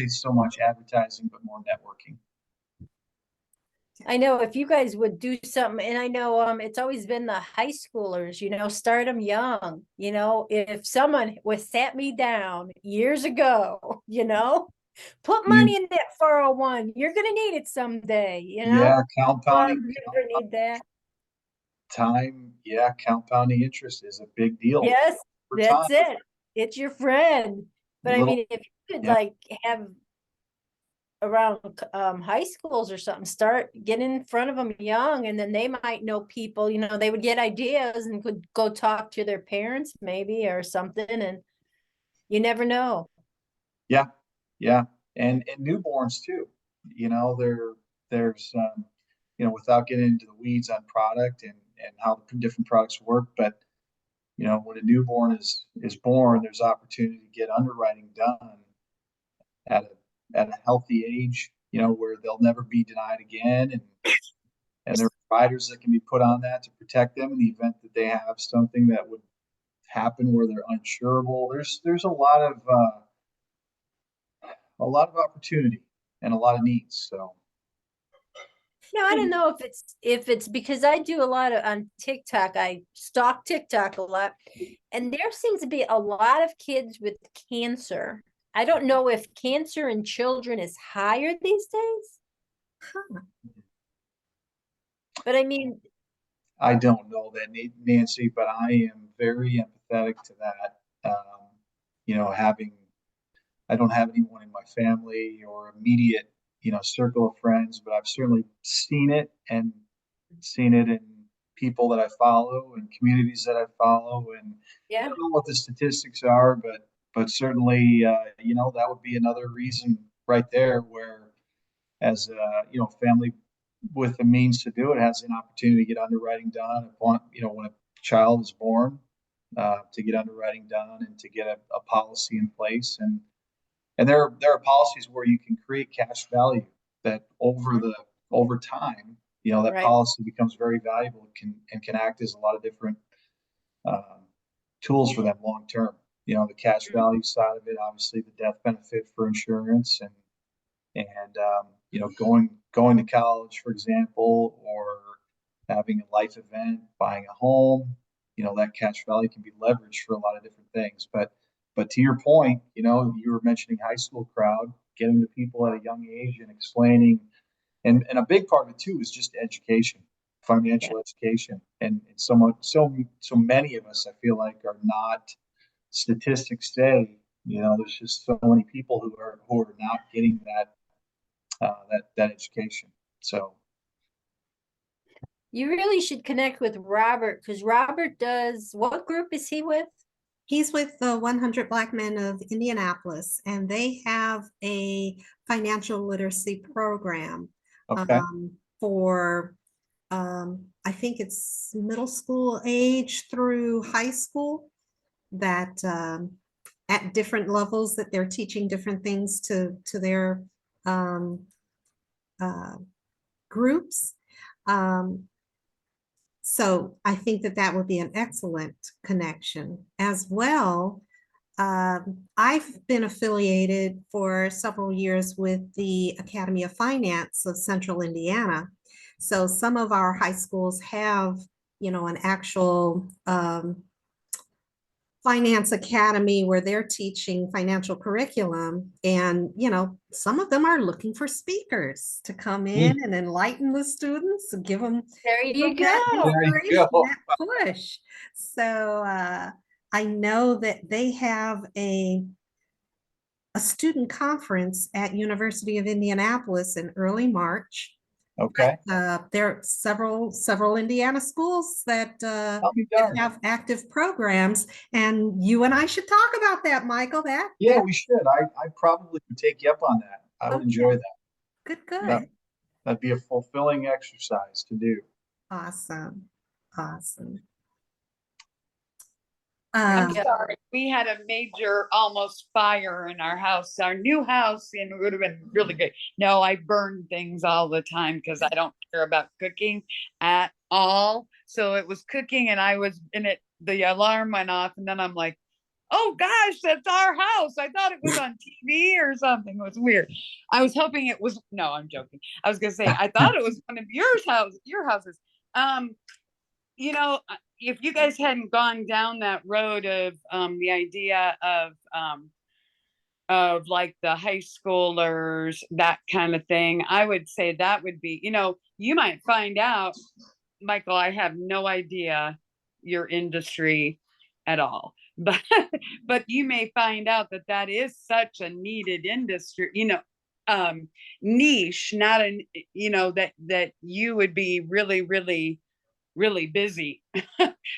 so much advertising, but more networking. I know if you guys would do something, and I know it's always been the high schoolers, start them young. If someone sat me down years ago, put money in that 401, you're gonna need it someday, Yeah, compounding. You're gonna need that. Time, yeah, compounding interest is a big deal. Yes, that's time. it. It's your friend. But I mean, if you could like have around high schools or something, get in front of them young, and then they might know people, they would get ideas and could go talk to their parents maybe or something, and you never know. Yeah, and newborns too. There's without getting into the weeds on product and how different products work, but when a newborn is born, there's opportunity to get underwriting done at a healthy age, where they'll never be denied again, and there are providers that can be put on that to protect them in the event that they have something that would happen where they're uninsurable. There's a lot of opportunity and a lot of needs. So No, I don't know if it's because I do a lot on TikTok. I stalk TikTok a lot, and there seems to be a lot of kids with cancer. I don't know if cancer in children is higher these days. Huh. But I mean, I don't know that, Nancy, but I am very empathetic to that. I don't have anyone in my family or immediate, circle of friends, but I've certainly seen it and seen it in people that I follow and communities that I follow. And I Yeah, don't know what the statistics are, but certainly, that would be another reason right there where, as family with the means to do it has an opportunity to get underwriting done upon, when a child is born, to get underwriting done and to get a policy in place. And there are policies where you can create cash value that over time, that right. policy becomes very valuable, can act as a lot of different um, tools for them long term. The cash value side of it, obviously the death benefit for insurance, and going to college, for example, or having a life event, buying a home, that cash value can be leveraged for a lot of different things. But to your point, you were mentioning high school crowd, getting to people at a young age and explaining, and a big part of it too is just education, Yeah. financial education, and so many of us, I feel like, are not. Statistics say, there's just so many people who are not getting that education. So You really should connect with Robert because Robert does, what group is he with? He's with the 100 Black Men of Indianapolis, and they have a financial literacy program okay, for, I think it's middle school age through high school, that at different levels that they're teaching different things to their um, uh, groups. Um, so I think that that would be an excellent connection as well. I've been affiliated for several years with the Academy of Finance of Central Indiana. So some of our high schools have, an actual finance academy where they're teaching financial curriculum. And, some of them are looking for speakers to come in neat. and enlighten the students and There give you them that go. There you inspiration, go. that push. So I know that they have a student conference at University of Indianapolis in early March. Okay, There are several Indiana schools I'll be that darned. have active programs, and you and I should talk about that, Michael. Yeah, we should. I probably would take you up on that. I would Okay, enjoy that. good, That good, that'd be a fulfilling exercise to do. awesome, awesome. I'm Yeah. sorry, we had a major almost fire in our house, our new house, and it would have been really good. No, I burn things all the time because I don't care about cooking at all. So it was cooking and I was in it, the alarm went off, and then I'm like, oh gosh, that's our house. I thought it was on TV or something. It was weird. I was hoping it was, no, I'm joking. I was gonna say I thought it was one of your houses. Um, if you guys hadn't gone down that road of the idea of like the high schoolers, that kind of thing, I would say that would be, you might find out, Michael, I have no idea your industry at all, but you may find out that that is such a needed industry, niche, not a, that you would be really, really, really busy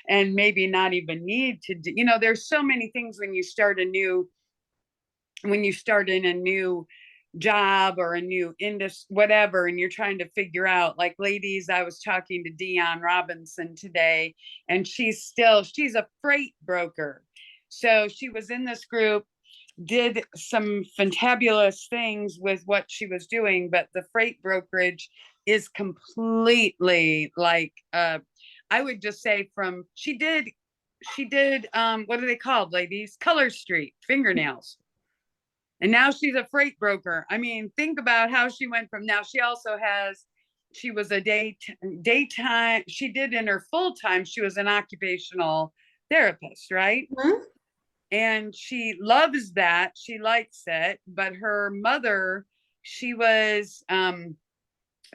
and maybe not even need to do, there's so many things when you start in a new job or a new industry, whatever, and you're trying to figure out, like, ladies, I was talking to Dion Robinson today, and she's a freight broker. So she was in this group, did some fantabulous things with what she was doing, but the freight brokerage is completely like, I would just say she did what are they called, ladies? Color Street fingernails. And now she's a freight broker. I mean, think about how she went from, now she was a daytime, she did in her full time, she was an occupational therapist, right? Mhm. And she loves that. She likes it. But her mother, she was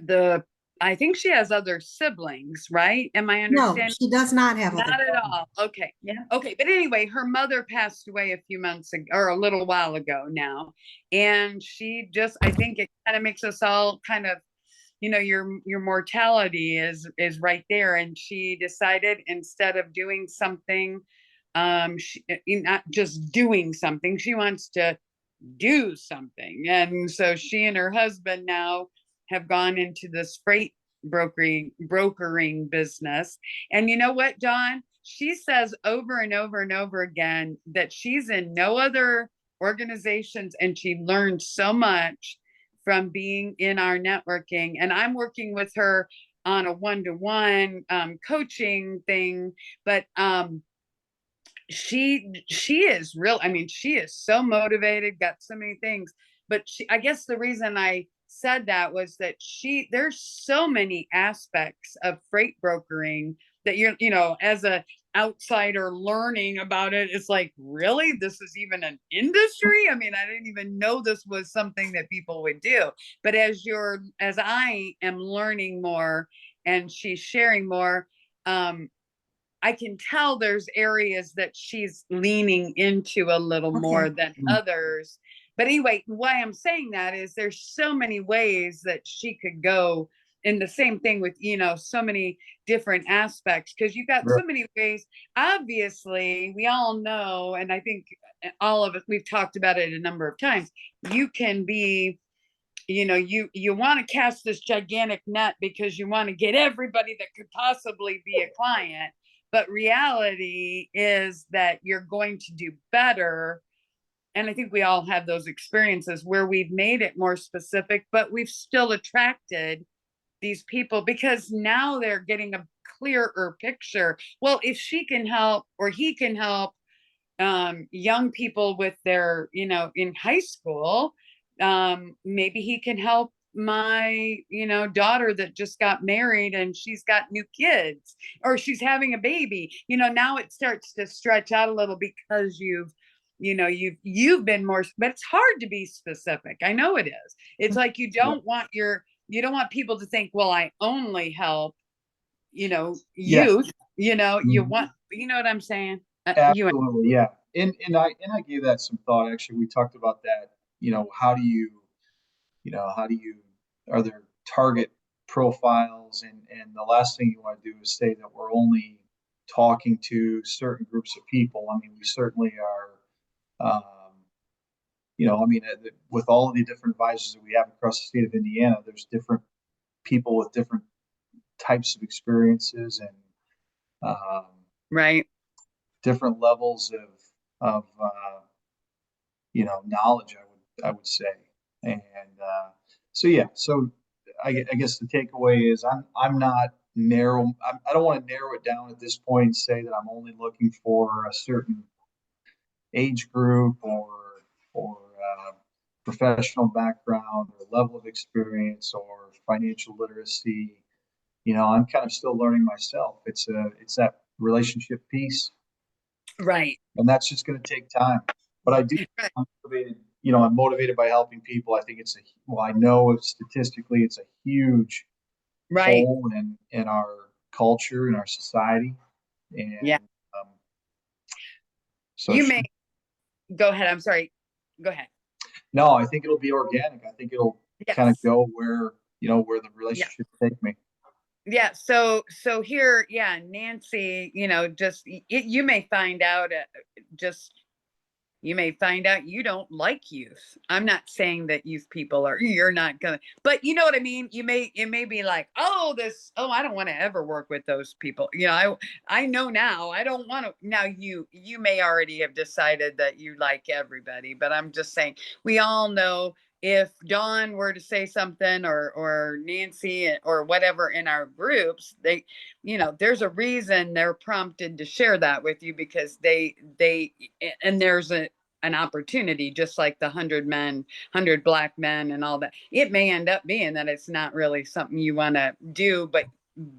the I think she has other siblings, right? Am I No, understanding? she does not have Not other. at all. Okay. Yeah. Okay. But anyway, her mother passed away a few months ago, or a little while ago now. And she just, I think it kind of makes us all kind of, your mortality is right there. And she decided, instead of doing something, not just doing something, she wants to do something. And so she and her husband now have gone into this freight brokering business. And you know what, Dawn? She says over and over and over again that she's in no other organizations, and she learned so much from being in our networking. And I'm working with her on a one-to-one coaching thing, but she is real. I mean, she is so motivated, got so many things. But I guess the reason I said that was that there's so many aspects of freight brokering that as a outsider learning about it, it's like, really, this is even an industry? I mean, I didn't even know this was something that people would do. But as I am learning more and she's sharing more, I can tell there's areas that she's leaning into a little more than others. But anyway, why I'm saying that is there's so many ways that she could go, in the same thing with, so many different aspects, because you've got so many ways. Obviously, we all know, and I think all of us, we've talked about it a number of times, you can be, you want to cast this gigantic net because you want to get everybody that could possibly be a client. But reality is that you're going to do better. And I think we all have those experiences where we've made it more specific, but we've still attracted these people because now they're getting a clearer picture. Well, if she can help, or he can help, young people with their, in high school, maybe he can help my, daughter that just got married and she's got new kids, or she's having a baby. Now it starts to stretch out a little because you've been more, but it's hard to be specific. I know it is. It's like you don't want people to think, well, I only help, youth, you want, you know what I'm saying? Absolutely, yeah. And I gave that some thought. Actually, we talked about that. How do you are there target profiles, and the last thing you want to do is say that we're only talking to certain groups of people. I mean, we certainly are. I mean, with all of the different advisors that we have across the state of Indiana, there's different people with different types of experiences and Right. different levels of knowledge. I would say, and so yeah. So I guess the takeaway is I'm not narrow. I don't want to narrow it down at this point and say that I'm only looking for a certain age group or professional background or level of experience or financial literacy. I'm kind of still learning myself. It's that relationship piece, Right. and that's just going to take time. But I do. I'm motivated. I'm motivated by helping people. I think I know statistically it's a huge hole in our culture, in our society, and Yeah. um, so You may go ahead. I'm sorry. Go ahead. no, I think it'll be organic. I think it'll kind of go where the relationship take me. Yeah. So here, yeah, Nancy, you may find out, you may find out you don't like youth. I'm not saying that youth people you're not gonna, but you know what I mean? It may be like, oh, I don't want to ever work with those people. I know now I don't want to. Now you may already have decided that you like everybody, but I'm just saying, we all know if Dawn were to say something, or Nancy or whatever in our groups, there's a reason they're prompted to share that with you, because and there's an opportunity, just like the 100 Black men and all that. It may end up being that it's not really something you want to do,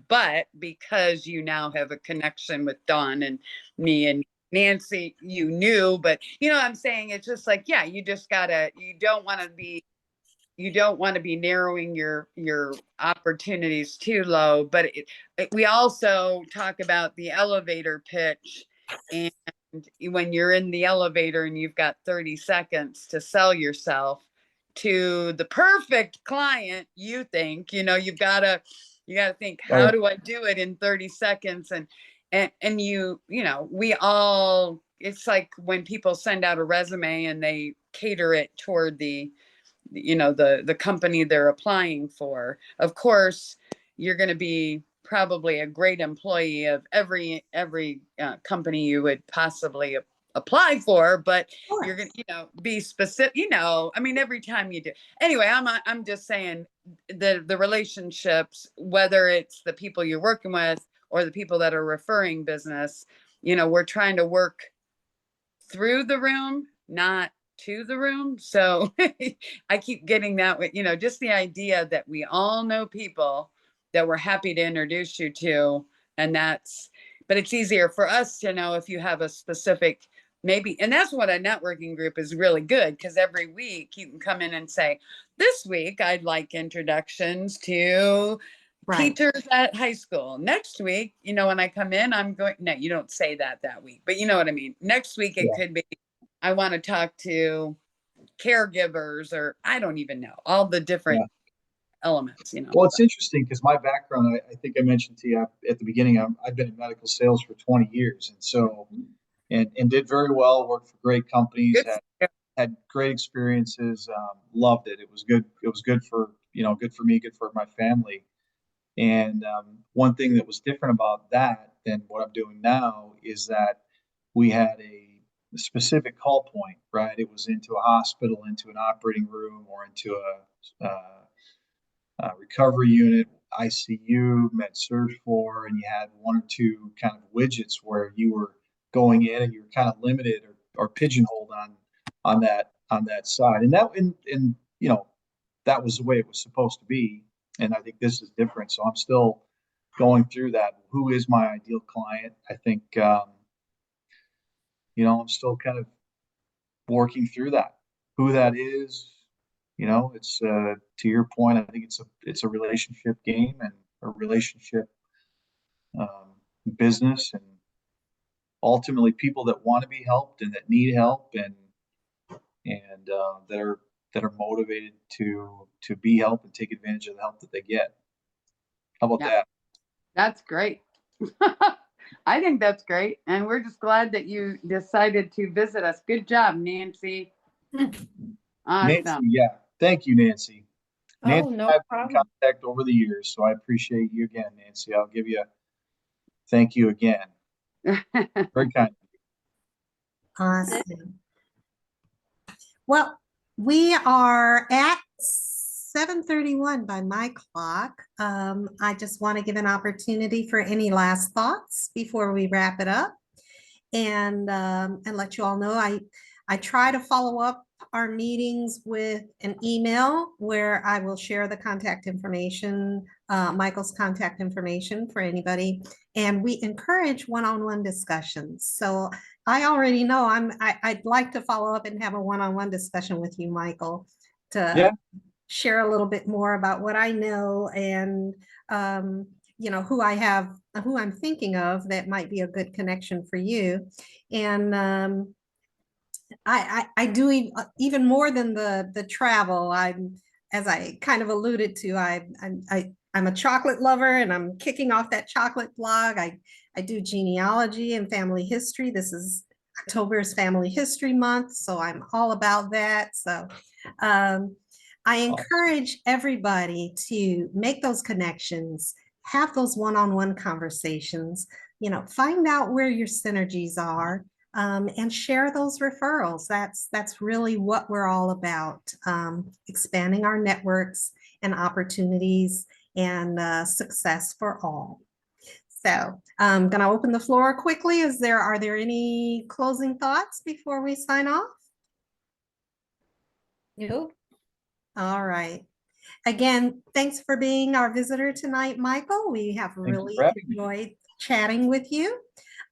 but because you now have a connection with Dawn and me and Nancy, you knew, but you know what I'm saying? It's just like, yeah, you don't want to be you don't want to be narrowing your opportunities too low, but we also talk about the elevator pitch, and when you're in the elevator and you've got 30 seconds to sell yourself to the perfect client, you think, you've got to think, how do I do it in 30 seconds? And we all, it's like when people send out a resume and they cater it toward the company they're applying for. Of course, you're going to be probably a great employee of every company you would possibly apply for, but you're going to be specific, I mean, every time you do. Anyway, I'm just saying the relationships, whether it's the people you're working with or the people that are referring business, we're trying to work through the room, not to the room. So I keep getting that way, just the idea that we all know people that we're happy to introduce you to. And but it's easier for us to know if you have a specific, maybe, and that's what a networking group is really good, because every week you can come in and say, this week I'd like introductions to teachers at high school. Next week, when I come in, I'm going, no, you don't say that week, but you know what I mean? Next week, it could be, I want to talk to caregivers, or I don't even know, all the different elements, Well, it's interesting because my background, I think I mentioned to you at the beginning, I've been in medical sales for 20 years. And so, and did very well, worked for great companies, had great experiences, loved it. It was good. It was good for, good for me, good for my family. And one thing that was different about that than what I'm doing now is that we had a specific call point, right? It was into a hospital, into an operating room, or into a recovery unit, ICU, med surg floor, and you had one or two kind of widgets where you were going in and you were kind of limited or pigeonholed on that side. And that was the way it was supposed to be. And I think this is different. So I'm still going through that. Who is my ideal client? I think, I'm still kind of working through that. Who that is, it's to your point. I think it's a relationship game and a relationship business, and ultimately people that want to be helped and that need help, and that are motivated to be helped and take advantage of the help that they get. How about that? That's great. I think that's great. And we're just glad that you decided to visit us. Good job, Nancy. Awesome. Nancy, yeah. Thank you, Nancy. Nancy, no I've been in problem. contact over the years, so I appreciate you again, Nancy. I'll give you a thank you again. Very kind. Awesome. Well, we are at 7:31 by my clock. I just want to give an opportunity for any last thoughts before we wrap it up, and let you all know I try to follow up our meetings with an email where I will share the contact information, Michael's contact information for anybody, and we encourage one-on-one discussions. So I already know I'd like to follow up and have a one-on-one discussion with you, Michael, to share a little bit more about what I know and who I'm thinking of that might be a good connection for you. And I do even more than the travel. As I kind of alluded to, I'm a chocolate lover, and I'm kicking off that chocolate blog. I do genealogy and family history. This is October's Family History Month, so I'm all about that. So I encourage everybody to make those connections, have those one-on-one conversations, find out where your synergies are, and share those referrals. That's really what we're all about, expanding our networks and opportunities and success for all. So I'm going to open the floor quickly. Are there any closing thoughts before we sign off? Nope. All right. Again, thanks for being our visitor tonight, Michael. We have really enjoyed chatting with you.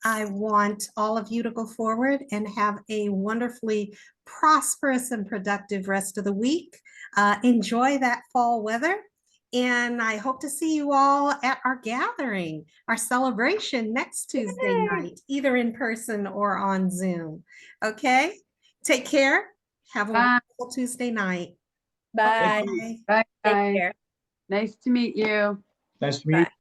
I want all of you to go forward and have a wonderfully prosperous and productive rest of the week. Enjoy that fall weather. And I hope to see you all at our gathering, our celebration next Tuesday night, either in person or on Zoom. Okay, take care. Have a Bye. wonderful Tuesday night. Bye. Bye. Bye, Take guys. care. Nice to meet you. Nice to meet you. Bye.